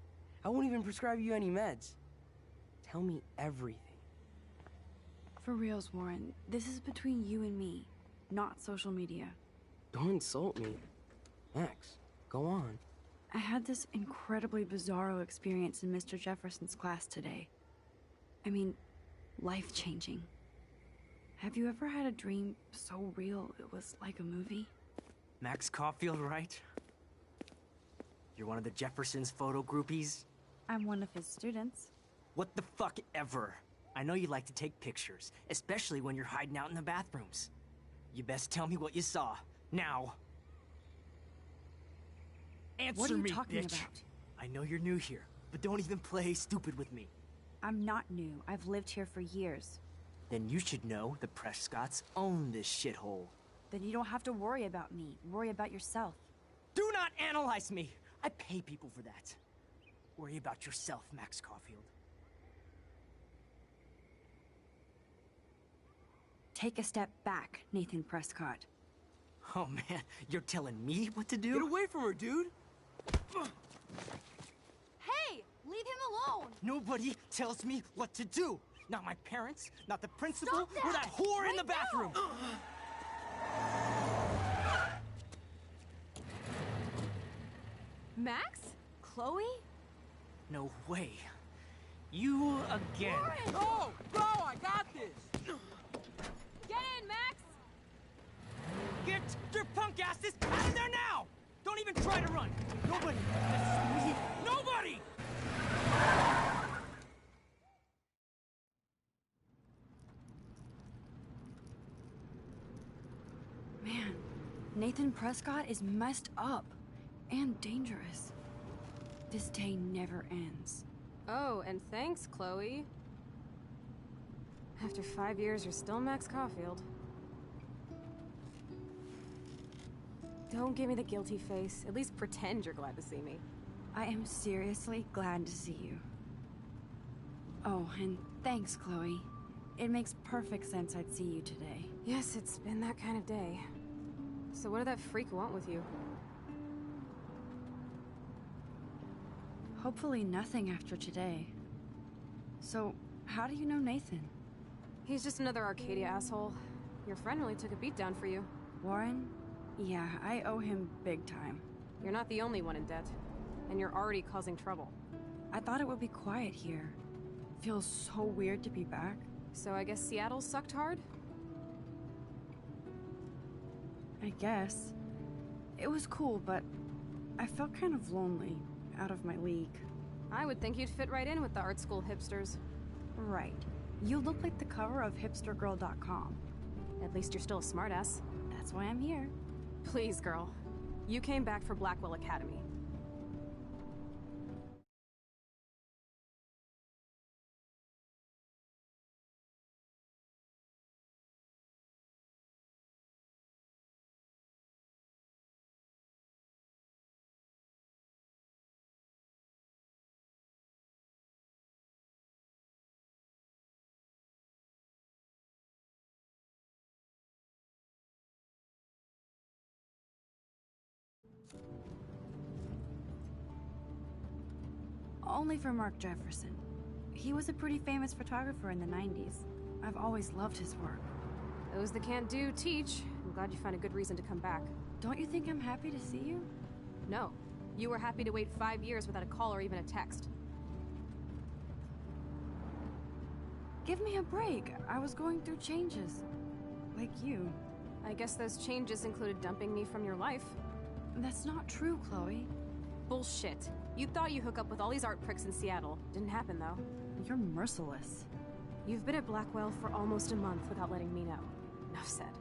I won't even prescribe you any meds. Tell me everything. For reals, Warren, this is between you and me, not social media. Don't insult me. Max, go on. I had this incredibly bizarro experience in Mr. Jefferson's class today. I mean, life-changing. Have you ever had a dream so real it was like a movie? Max Caulfield, right? You're one of the Jefferson's photo groupies? I'm one of his students. What the fuck ever? I know you like to take pictures, especially when you're hiding out in the bathrooms. You best tell me what you saw, now. Answer What are you me, talking bitch. about? I know you're new here, but don't even play stupid with me. I'm not new. I've lived here for years. Then you should know the Prescotts own this shithole. Then you don't have to worry about me. Worry about yourself. Do not analyze me! I pay people for that. Worry about yourself, Max Caulfield. Take a step back, Nathan Prescott. Oh man, you're telling me what to do? Get away from her, dude! Hey! Leave him alone! Nobody tells me what to do. Not my parents, not the principal, Stop that! or that whore in the bathroom. Max? Chloe? No way. You again. Warren! Go! Go! I got this! Get in, Max! Get your punk asses out of there now! Don't even try to run! Nobody! This is me. Nobody! Man, Nathan Prescott is messed up and dangerous. This day never ends. Oh, and thanks, Chloe. After 5 years, you're still Max Caulfield. Don't give me the guilty face. At least pretend you're glad to see me. I am seriously glad to see you. Oh, and thanks, Chloe. It makes perfect sense I'd see you today. Yes, it's been that kind of day. So what did that freak want with you? Hopefully nothing after today. So, how do you know Nathan? He's just another Arcadia asshole. Your friend really took a beat down for you. Warren? Yeah, I owe him big time. You're not the only one in debt. And you're already causing trouble. I thought it would be quiet here. Feels so weird to be back. So I guess Seattle sucked hard? I guess. It was cool, but I felt kind of lonely, out of my league. I would think you'd fit right in with the art school hipsters. Right. You look like the cover of hipstergirl.com. At least you're still a smartass. That's why I'm here. Please, girl. You came back for Blackwell Academy. Only for Mark Jefferson. He was a pretty famous photographer in the 90s. I've always loved his work. Those that can't do, teach. I'm glad you found a good reason to come back. Don't you think I'm happy to see you? No. You were happy to wait 5 years without a call or even a text. Give me a break. I was going through changes. Like you. I guess those changes included dumping me from your life. That's not true, Chloe. Bullshit. You thought you hook up with all these art pricks in Seattle. Didn't happen, though. You're merciless. You've been at Blackwell for almost a month without letting me know. Enough said.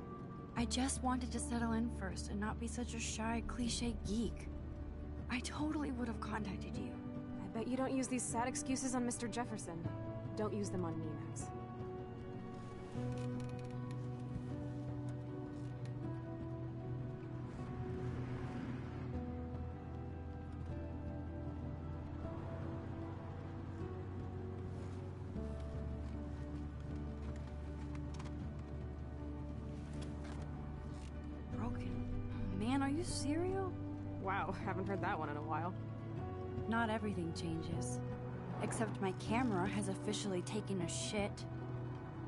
I just wanted to settle in first and not be such a shy, cliché geek. I totally would have contacted you. I bet you don't use these sad excuses on Mr. Jefferson. Don't use them on me, Max. Man, are you serial? Wow, haven't heard that one in a while. Not everything changes. Except my camera has officially taken a shit.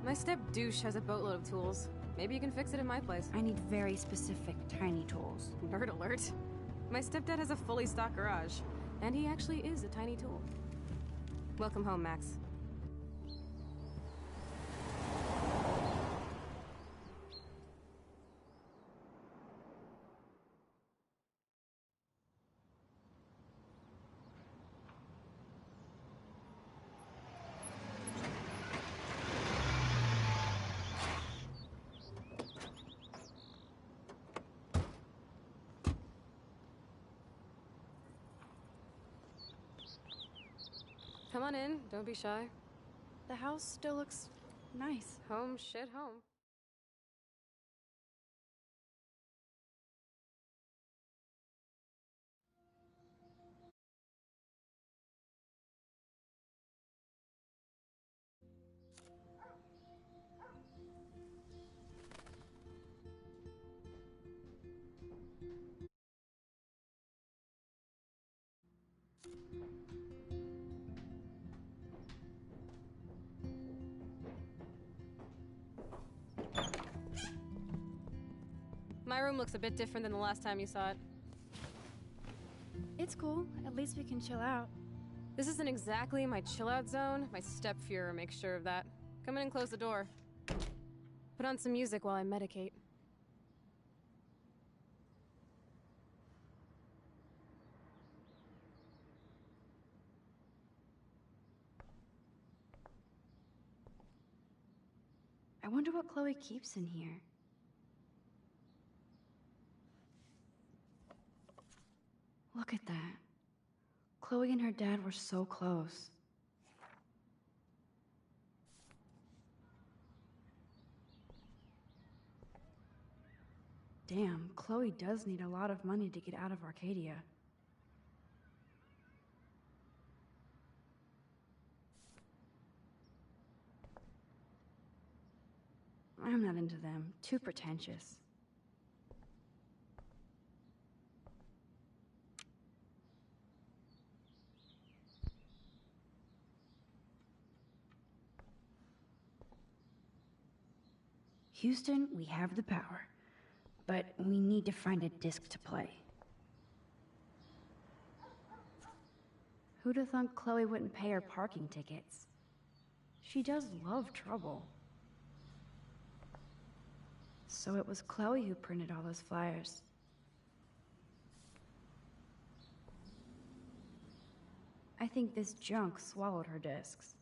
My step-douche has a boatload of tools. Maybe you can fix it in my place. I need very specific, tiny tools. Nerd alert. My stepdad has a fully stocked garage, and he actually is a tiny tool. Welcome home, Max. Come on in, don't be shy. The house still looks nice. Home shit home. My room looks a bit different than the last time you saw it. It's cool. At least we can chill out. This isn't exactly my chill-out zone. My step-Fuhrer makes sure of that. Come in and close the door. Put on some music while I medicate. I wonder what Chloe keeps in here. Look at that. Chloe and her dad were so close. Damn, Chloe does need a lot of money to get out of Arcadia. I'm not into them. Too pretentious. Houston, we have the power, but we need to find a disc to play. Who'd have thunk Chloe wouldn't pay her parking tickets? She does love trouble. So it was Chloe who printed all those flyers. I think this junk swallowed her discs.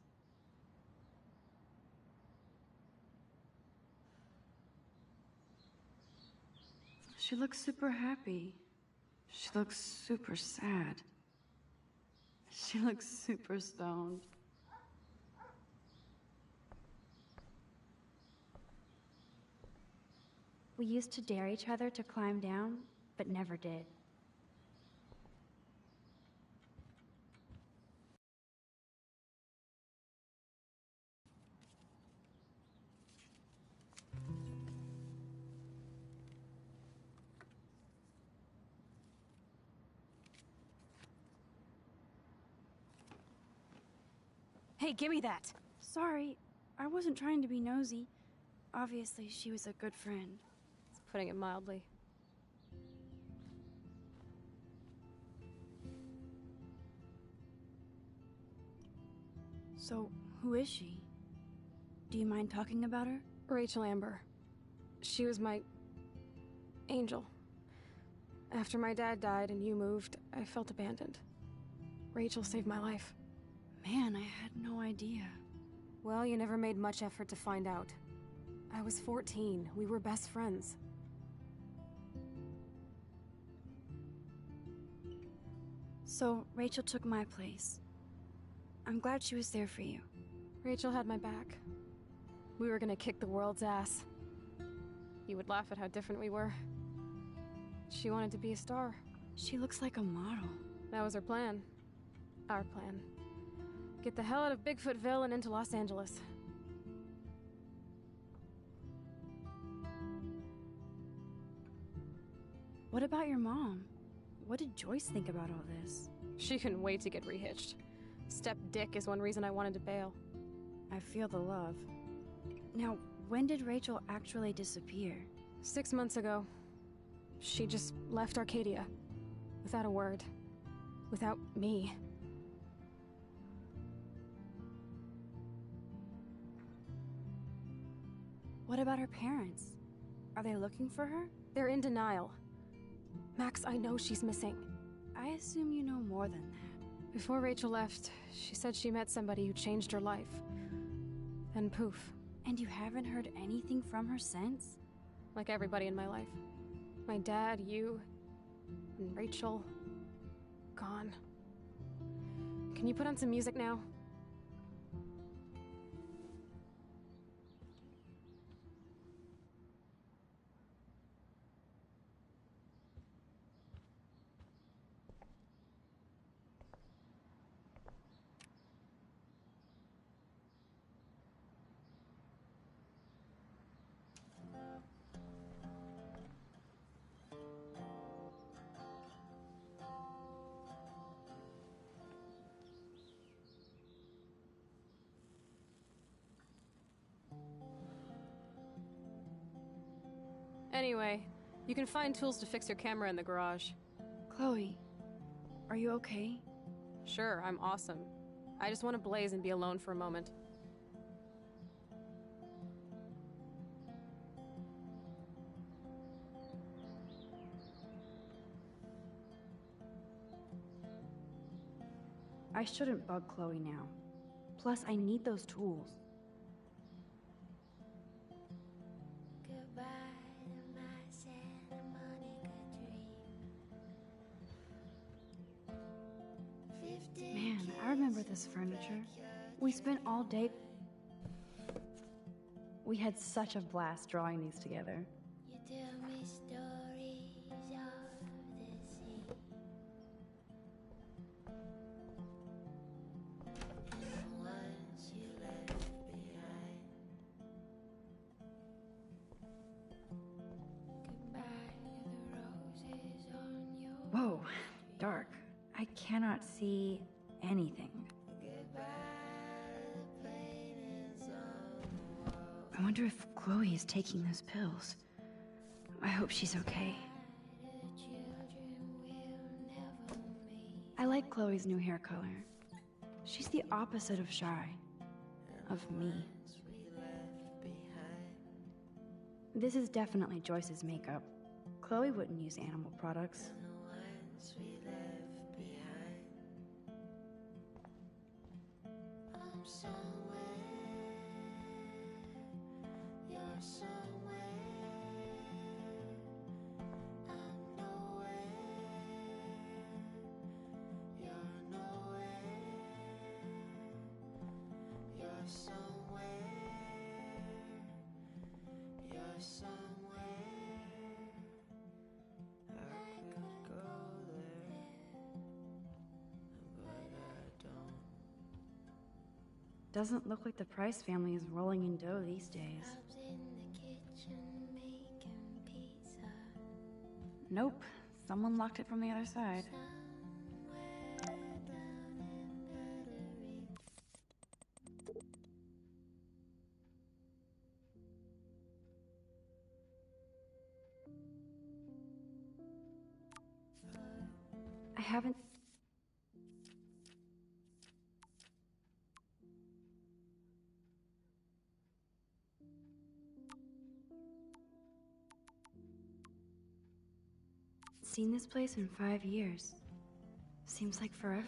She looks super happy. She looks super sad. She looks super stoned. We used to dare each other to climb down, but never did. Hey, give me that! Sorry, I wasn't trying to be nosy. Obviously, she was a good friend. It's putting it mildly. So, who is she? Do you mind talking about her? Rachel Amber. She was my... angel. After my dad died and you moved, I felt abandoned. Rachel saved my life. Man, I had no idea. Well, you never made much effort to find out. I was 14. We were best friends. So, Rachel took my place. I'm glad she was there for you. Rachel had my back. We were gonna kick the world's ass. You would laugh at how different we were. She wanted to be a star. She looks like a model. That was her plan. Our plan. Get the hell out of Bigfootville and into Los Angeles. What about your mom? What did Joyce think about all this? She couldn't wait to get rehitched. Step Dick is one reason I wanted to bail. I feel the love. Now, when did Rachel actually disappear? 6 months ago. She just left Arcadia. Without a word. Without me. What about her parents? Are they looking for her? They're in denial. Max, I know she's missing. I assume you know more than that. Before Rachel left, she said she met somebody who changed her life. Then poof. And you haven't heard anything from her since? Like everybody in my life. My dad, you, and Rachel. Gone. Can you put on some music now? Anyway, you can find tools to fix your camera in the garage. Chloe, are you okay? Sure, I'm awesome. I just want to blaze and be alone for a moment. I shouldn't bug Chloe now. Plus, I need those tools. Man, I remember this furniture. We spent all day... We had such a blast drawing these together. You tell me stories of the sea. And the ones you left behind. Goodbye to the roses on your... Whoa, dark. I cannot see anything. I wonder if Chloe is taking those pills. I hope she's okay. I like Chloe's new hair color. She's the opposite of shy. Of me. This is definitely Joyce's makeup. Chloe wouldn't use animal products. I'm somewhere, you're somewhere, I'm nowhere, you're nowhere, you're somewhere, you're somewhere, I could go there, but I don't. Doesn't look like the Price family is rolling in dough these days. Bob's in the kitchen making pizza. Nope. Someone locked it from the other side. Somewhere down in Battery. haven't... seen this place in 5 years. Seems like forever.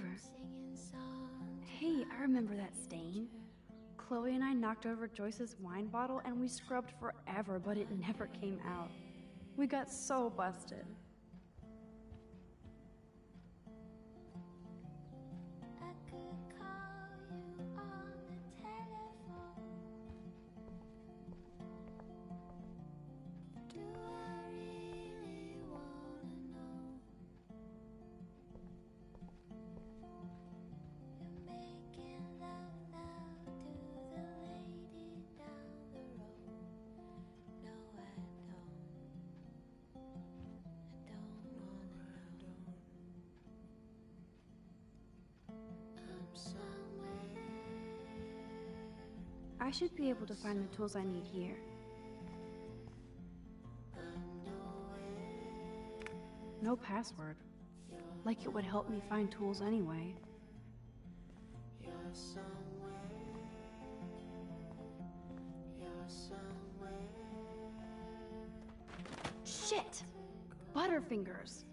Hey, I remember that stain. Chloe and I knocked over Joyce's wine bottle and we scrubbed forever, but it never came out. We got so busted. I should be able to find the tools I need here. No password. Like it would help me find tools anyway. Shit! Butterfingers!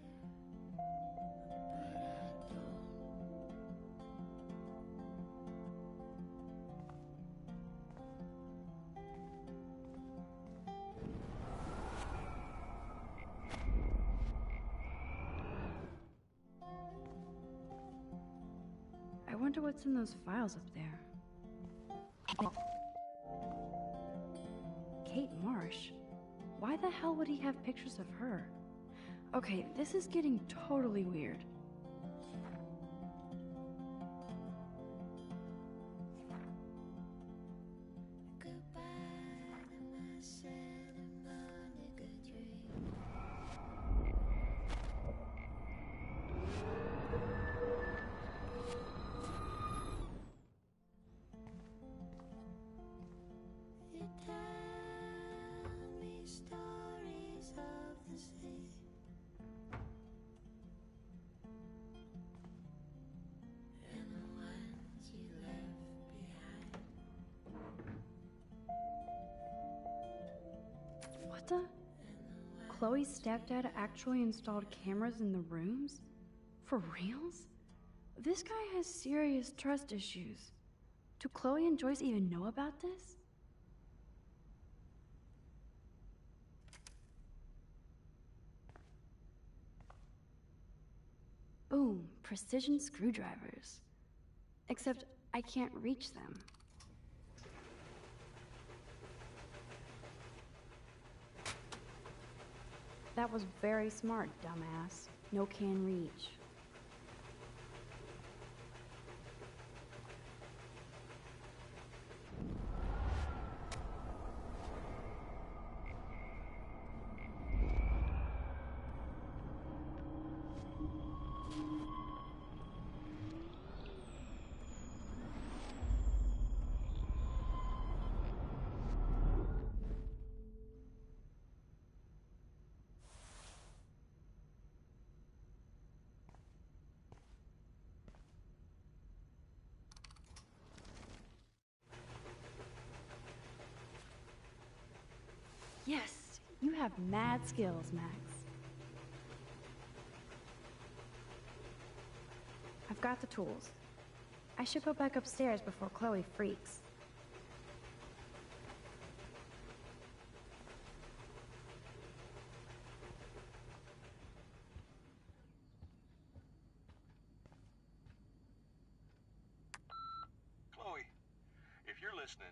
I wonder what's in those files up there. Kate Marsh? Why the hell would he have pictures of her? Okay, this is getting totally weird. What the? Chloe's stepdad actually installed cameras in the rooms? For reals? This guy has serious trust issues. Do Chloe and Joyce even know about this? Boom, precision screwdrivers. Except I can't reach them. That was very smart, dumbass. No can reach. Yes, you have mad skills, Max. I've got the tools. I should go back upstairs before Chloe freaks. Chloe, if you're listening,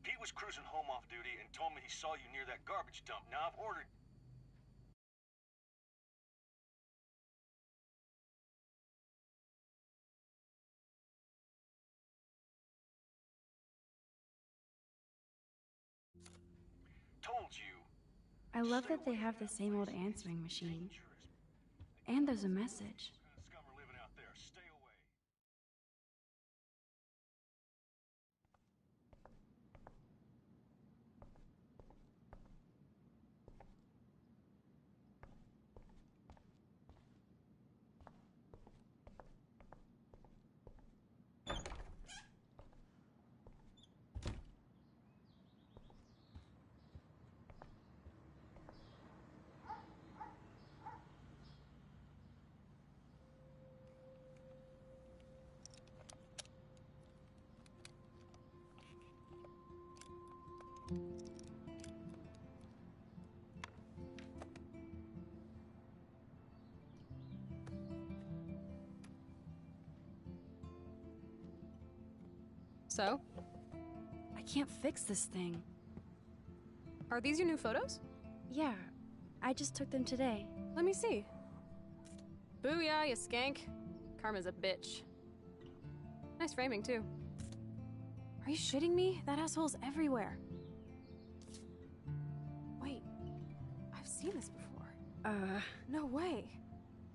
Pete was cruising home off duty and told me he saw you near that garbage dump. Now I've ordered... Told you. I love that they have the same old answering machine. And there's a message. Scum are living out there. Stay away. So? I can't fix this thing. Are these your new photos? Yeah, I just took them today. Let me see. Booyah, you skank. Karma's a bitch. Nice framing, too. Are you shitting me? That asshole's everywhere. Wait, I've seen this before. No way.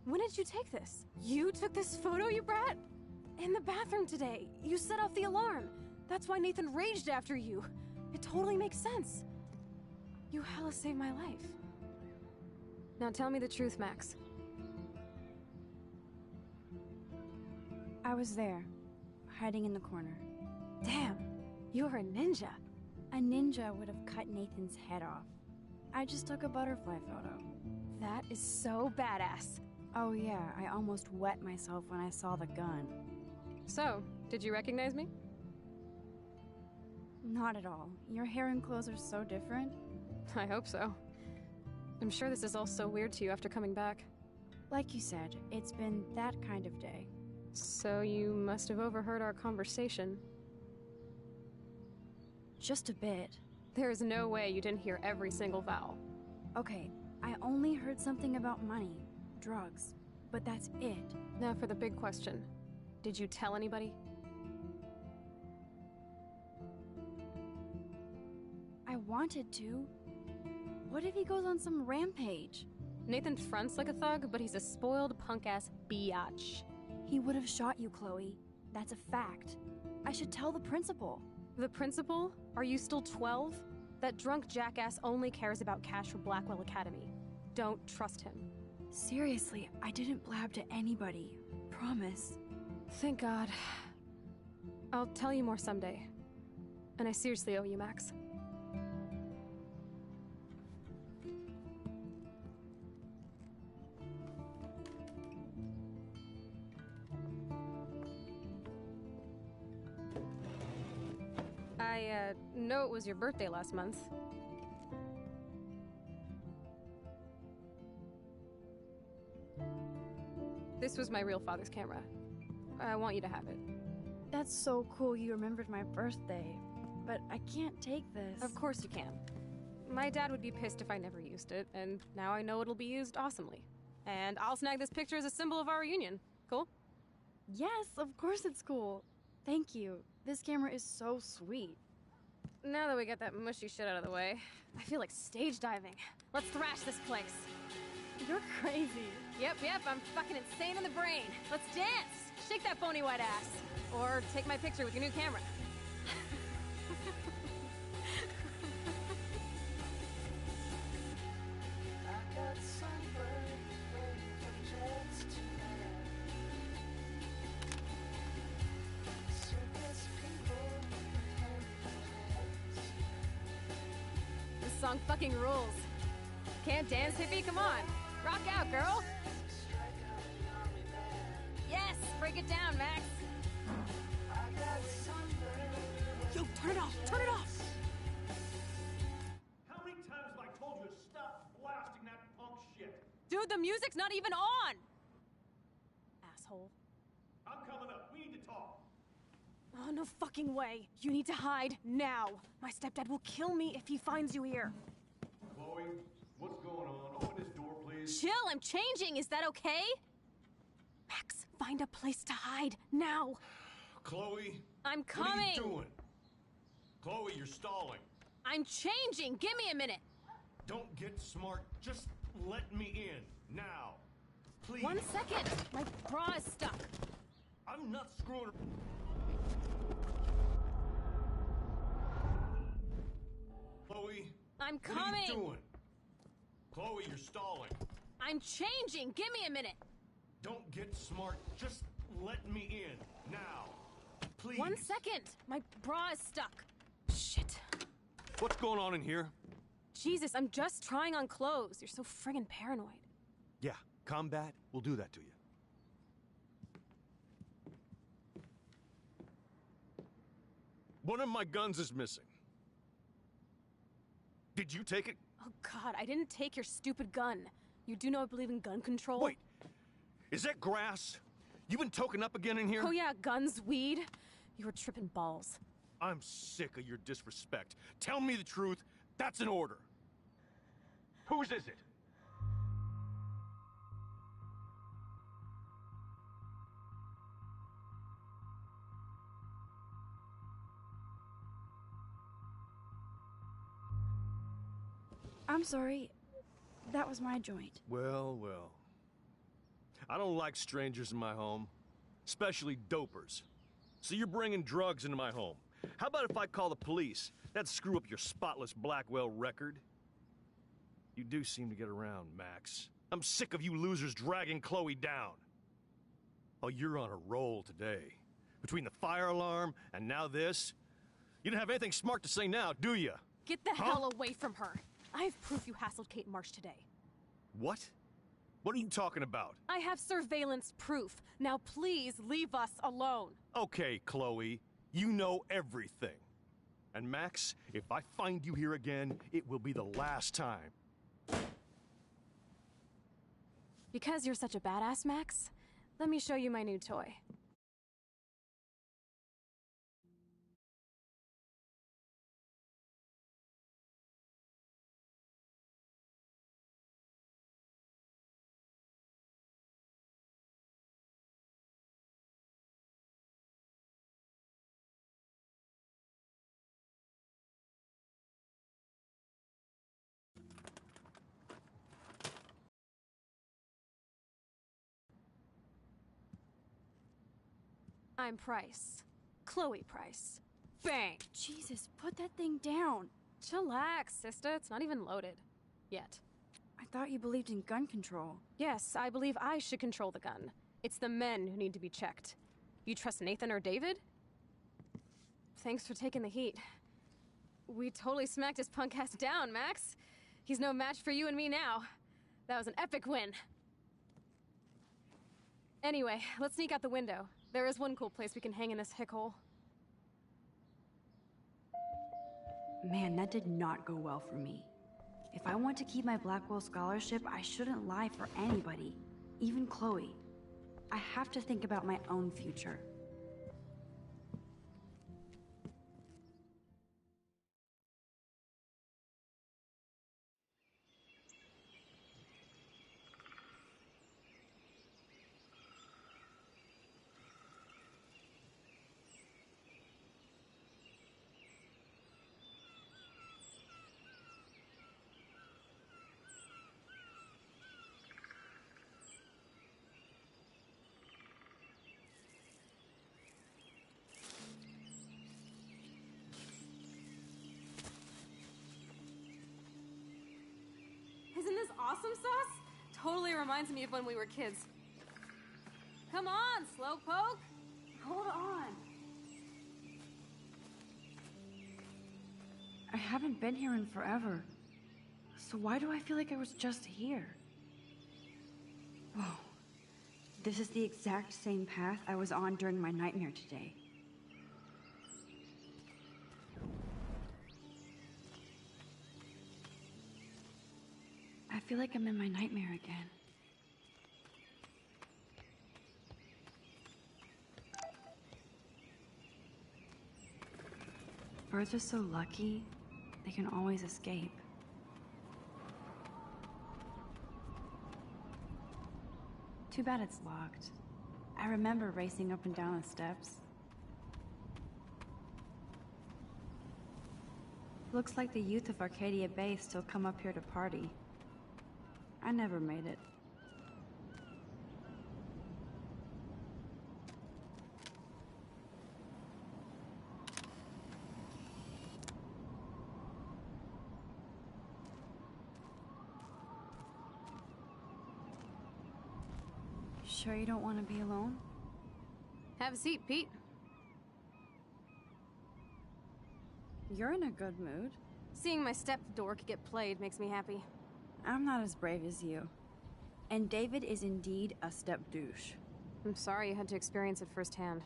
When did you take this? You took this photo, you brat? In the bathroom today. You set off the alarm. That's why Nathan raged after you. It totally makes sense. You hella saved my life. Now tell me the truth, Max. I was there, hiding in the corner. Damn, you're a ninja. A ninja would have cut Nathan's head off. I just took a butterfly photo. That is so badass. Oh yeah, I almost wet myself when I saw the gun. So, did you recognize me? Not at all. Your hair and clothes are so different. I hope so. I'm sure this is all so weird to you after coming back. Like you said, it's been that kind of day. So you must have overheard our conversation. Just a bit. There is no way you didn't hear every single vowel. Okay, I only heard something about money, drugs, but that's it. Now for the big question. Did you tell anybody? I wanted to. What if he goes on some rampage? Nathan fronts like a thug, but he's a spoiled punk-ass biatch. He would have shot you, Chloe. That's a fact. I should tell the principal. The principal? Are you still 12? That drunk jackass only cares about cash for Blackwell Academy. Don't trust him. Seriously, I didn't blab to anybody. Promise. Thank God. I'll tell you more someday. And I seriously owe you, Max. I know it was your birthday last month. This was my real father's camera. I want you to have it. That's so cool you remembered my birthday. But I can't take this. Of course you can. My dad would be pissed if I never used it, and now I know it'll be used awesomely. And I'll snag this picture as a symbol of our reunion. Cool? Yes, of course it's cool. Thank you. This camera is so sweet. Now that we got that mushy shit out of the way, I feel like stage diving. Let's thrash this place. You're crazy. Yep, I'm fucking insane in the brain. Let's dance! Shake that bony white ass. Or take my picture with your new camera. This song fucking rules. Can't dance, hippie? Come on. Rock out, girl. Yes, break it down, Max. Yo, turn it off, turn it off. How many times have I told you to stop blasting that punk shit? Dude, the music's not even on. Asshole. I'm coming up. We need to talk. Oh, no fucking way. You need to hide now. My stepdad will kill me if he finds you here. Chloe, what's going on? Open this door, please. Chill, I'm changing. Is that okay? Max, find a place to hide now. Chloe. I'm coming. What are you doing? Chloe, you're stalling. I'm changing. Give me a minute. Don't get smart. Just let me in. Now. Please. 1 second. My bra is stuck. I'm not screwing. Chloe. I'm What coming. are you doing? Chloe, you're stalling. I'm changing. Give me a minute. Don't get smart. Just let me in. Now. Please. 1 second. My bra is stuck. Shit. What's going on in here? Jesus, I'm just trying on clothes. You're so friggin' paranoid. Yeah, combat will do that to you. One of my guns is missing. Did you take it? Oh God, I didn't take your stupid gun. You do know I believe in gun control? Wait, is that grass? You been toking up again in here? Oh yeah, guns, weed. You were tripping balls. I'm sick of your disrespect. Tell me the truth. That's an order. Whose is it? I'm sorry. That was my joint. Well, well. I don't like strangers in my home, especially dopers. So you're bringing drugs into my home. How about if I call the police? That'd screw up your spotless Blackwell record. You do seem to get around, Max. I'm sick of you losers dragging Chloe down. Oh, you're on a roll today. Between the fire alarm and now this. You don't have anything smart to say now, do you? Get the hell away from her. I have proof you hassled Kate Marsh today. What? What are you talking about? I have surveillance proof. Now please leave us alone. Okay, Chloe. You know everything. And Max, if I find you here again, it will be the last time. Because you're such a badass, Max, let me show you my new toy. I'm Price. Chloe Price. Bang! Jesus, put that thing down. Chillax, sister. It's not even loaded. Yet. I thought you believed in gun control. Yes, I believe I should control the gun. It's the men who need to be checked. You trust Nathan or David? Thanks for taking the heat. We totally smacked his punk ass down, Max. He's no match for you and me now. That was an epic win. Anyway, let's sneak out the window. There is one cool place we can hang in this hick hole. Man, that did not go well for me. If I want to keep my Blackwell scholarship, I shouldn't lie for anybody, even Chloe. I have to think about my own future. Isn't this awesome sauce? Totally reminds me of when we were kids. Come on, Slowpoke! Hold on. I haven't been here in forever. So why do I feel like I was just here? Whoa. This is the exact same path I was on during my nightmare today. I feel like I'm in my nightmare again. Birds are so lucky, they can always escape. Too bad it's locked. I remember racing up and down the steps. Looks like the youth of Arcadia Bay still come up here to party. I never made it. Sure you don't want to be alone? Have a seat, Pete. You're in a good mood. Seeing my step-dork get played makes me happy. I'm not as brave as you. And David is indeed a step douche. I'm sorry you had to experience it firsthand.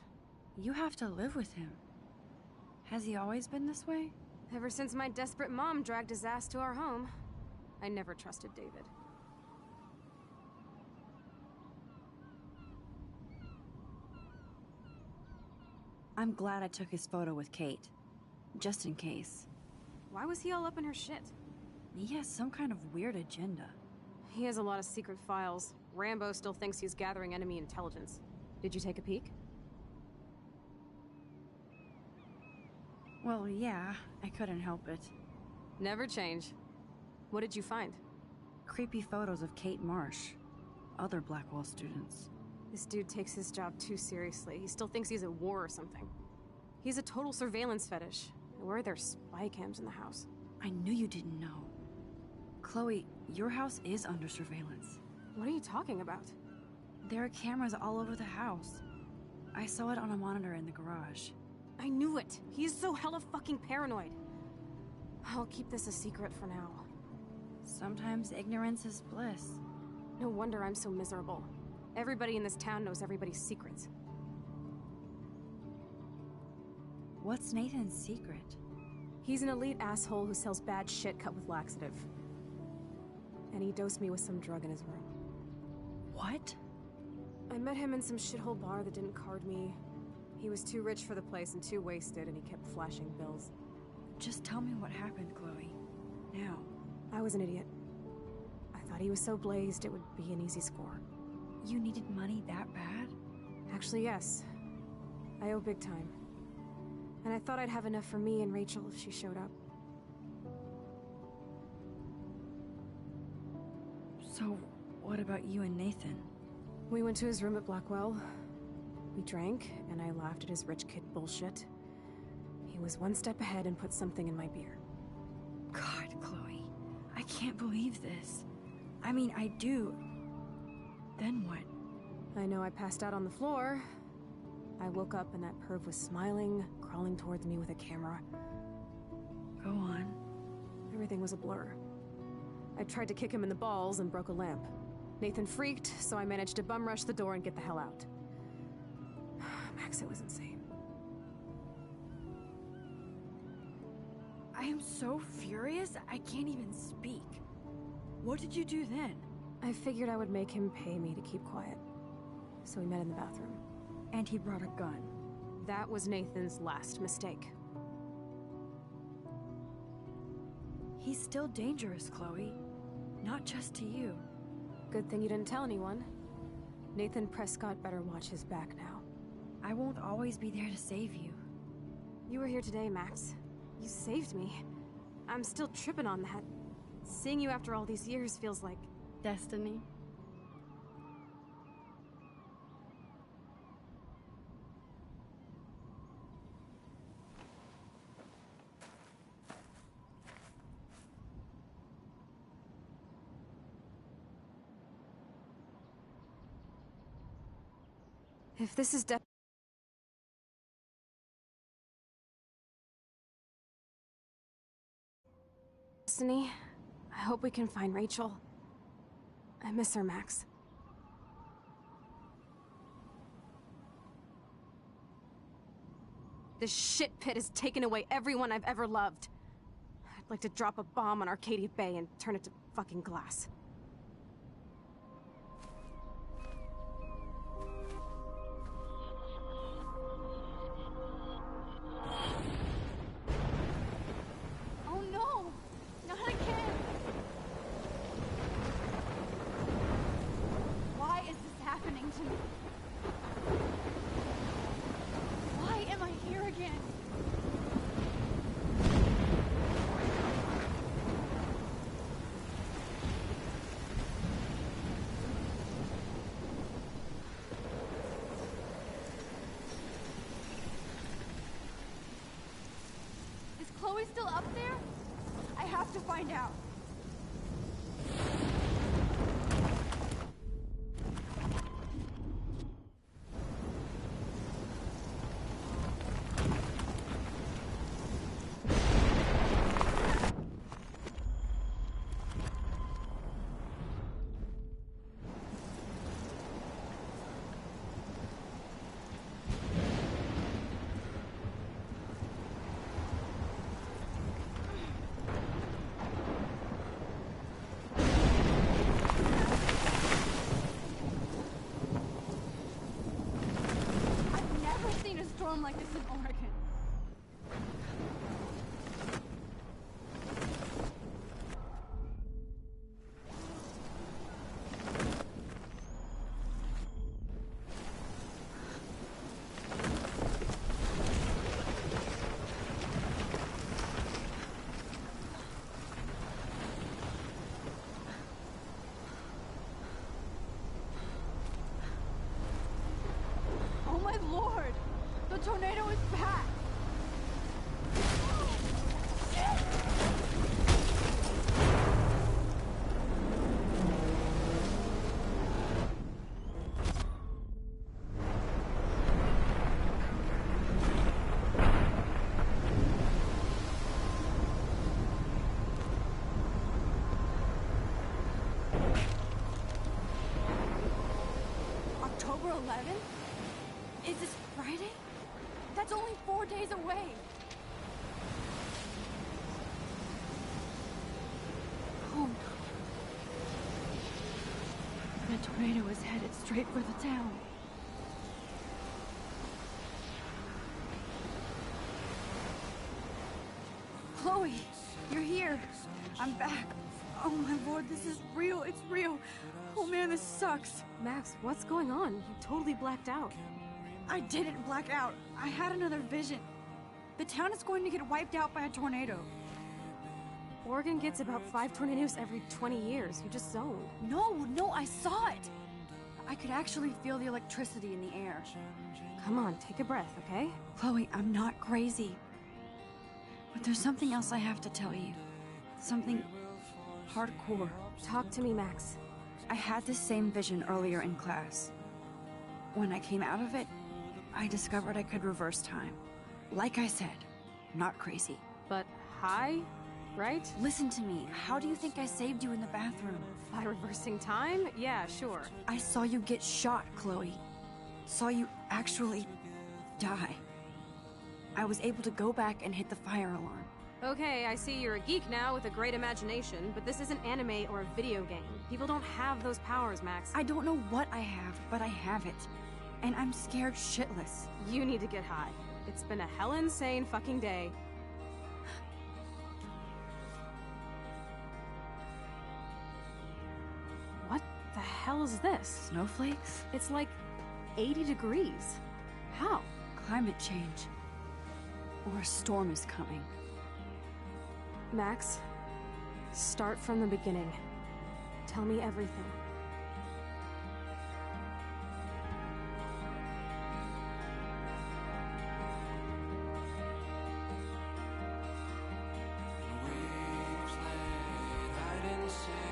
You have to live with him. Has he always been this way? Ever since my desperate mom dragged his ass to our home, I never trusted David. I'm glad I took his photo with Kate. just in case. Why was he all up in her shit? He has some kind of weird agenda. He has a lot of secret files. Rambo still thinks he's gathering enemy intelligence. Did you take a peek? Well, yeah, I couldn't help it. Never change. What did you find? Creepy photos of Kate Marsh. Other Blackwell students. This dude takes his job too seriously. He still thinks he's at war or something. He's a total surveillance fetish. Where are there spy cams in the house? I knew you didn't know. Chloe, your house is under surveillance. What are you talking about? There are cameras all over the house. I saw it on a monitor in the garage. I knew it! He's so hella fucking paranoid. I'll keep this a secret for now. Sometimes ignorance is bliss. No wonder I'm so miserable. Everybody in this town knows everybody's secrets. What's Nathan's secret? He's an elite asshole who sells bad shit cut with laxative. And he dosed me with some drug in his room. What? I met him in some shithole bar that didn't card me. He was too rich for the place and too wasted, and he kept flashing bills. Just tell me what happened, Chloe. Now. I was an idiot. I thought he was so blazed it would be an easy score. You needed money that bad? Actually, yes. I owe big time. And I thought I'd have enough for me and Rachel if she showed up. So, what about you and Nathan? We went to his room at Blackwell. We drank, and I laughed at his rich kid bullshit. He was one step ahead and put something in my beer. God, Chloe. I can't believe this. I mean, I do. Then what? I know I passed out on the floor. I woke up and that perv was smiling, crawling towards me with a camera. Go on. Everything was a blur. I tried to kick him in the balls and broke a lamp. Nathan freaked, so I managed to bum rush the door and get the hell out. Max, it was insane. I am so furious, I can't even speak. What did you do then? I figured I would make him pay me to keep quiet. So we met in the bathroom. And he brought a gun. That was Nathan's last mistake. He's still dangerous, Chloe. Not just to you. Good thing you didn't tell anyone. Nathan Prescott better watch his back now. I won't always be there to save you. You were here today, Max. You saved me. I'm still tripping on that. Seeing you after all these years feels like... destiny. If this is destiny, I hope we can find Rachel. I miss her, Max. This shit pit has taken away everyone I've ever loved. I'd like to drop a bomb on Arcadia Bay and turn it to fucking glass. Oh no! Not again! Why is this happening to me? Why am I here again? Is Chloe still up there? I have to find out. I've never seen a storm like this in Oregon. tornado is back! October 11th? Is this Friday? That's only 4 days away. Oh no. The tornado is headed straight for the town. Chloe, you're here. I'm back. Oh my lord, this is real. It's real. Oh man, this sucks. Max, what's going on? You totally blacked out. I didn't black out. I had another vision. The town is going to get wiped out by a tornado. Oregon gets about 5 tornadoes every 20 years. You just zoned. No, I saw it. I could actually feel the electricity in the air. Come on, take a breath, okay? Chloe, I'm not crazy. But there's something else I have to tell you. Something hardcore. Talk to me, Max. I had this same vision earlier in class. When I came out of it, I discovered I could reverse time. Like I said, not crazy. But high, right? Listen to me. How do you think I saved you in the bathroom? By reversing time? Yeah, sure. I saw you get shot, Chloe. Saw you actually die. I was able to go back and hit the fire alarm. Okay, I see you're a geek now with a great imagination, but this isn't anime or a video game. People don't have those powers, Max. I don't know what I have, but I have it. And I'm scared shitless. You need to get high. It's been a hell insane fucking day. What the hell is this? Snowflakes? It's like 80 degrees. How? Climate change. Or a storm is coming. Max, start from the beginning. Tell me everything. We played hide and seek.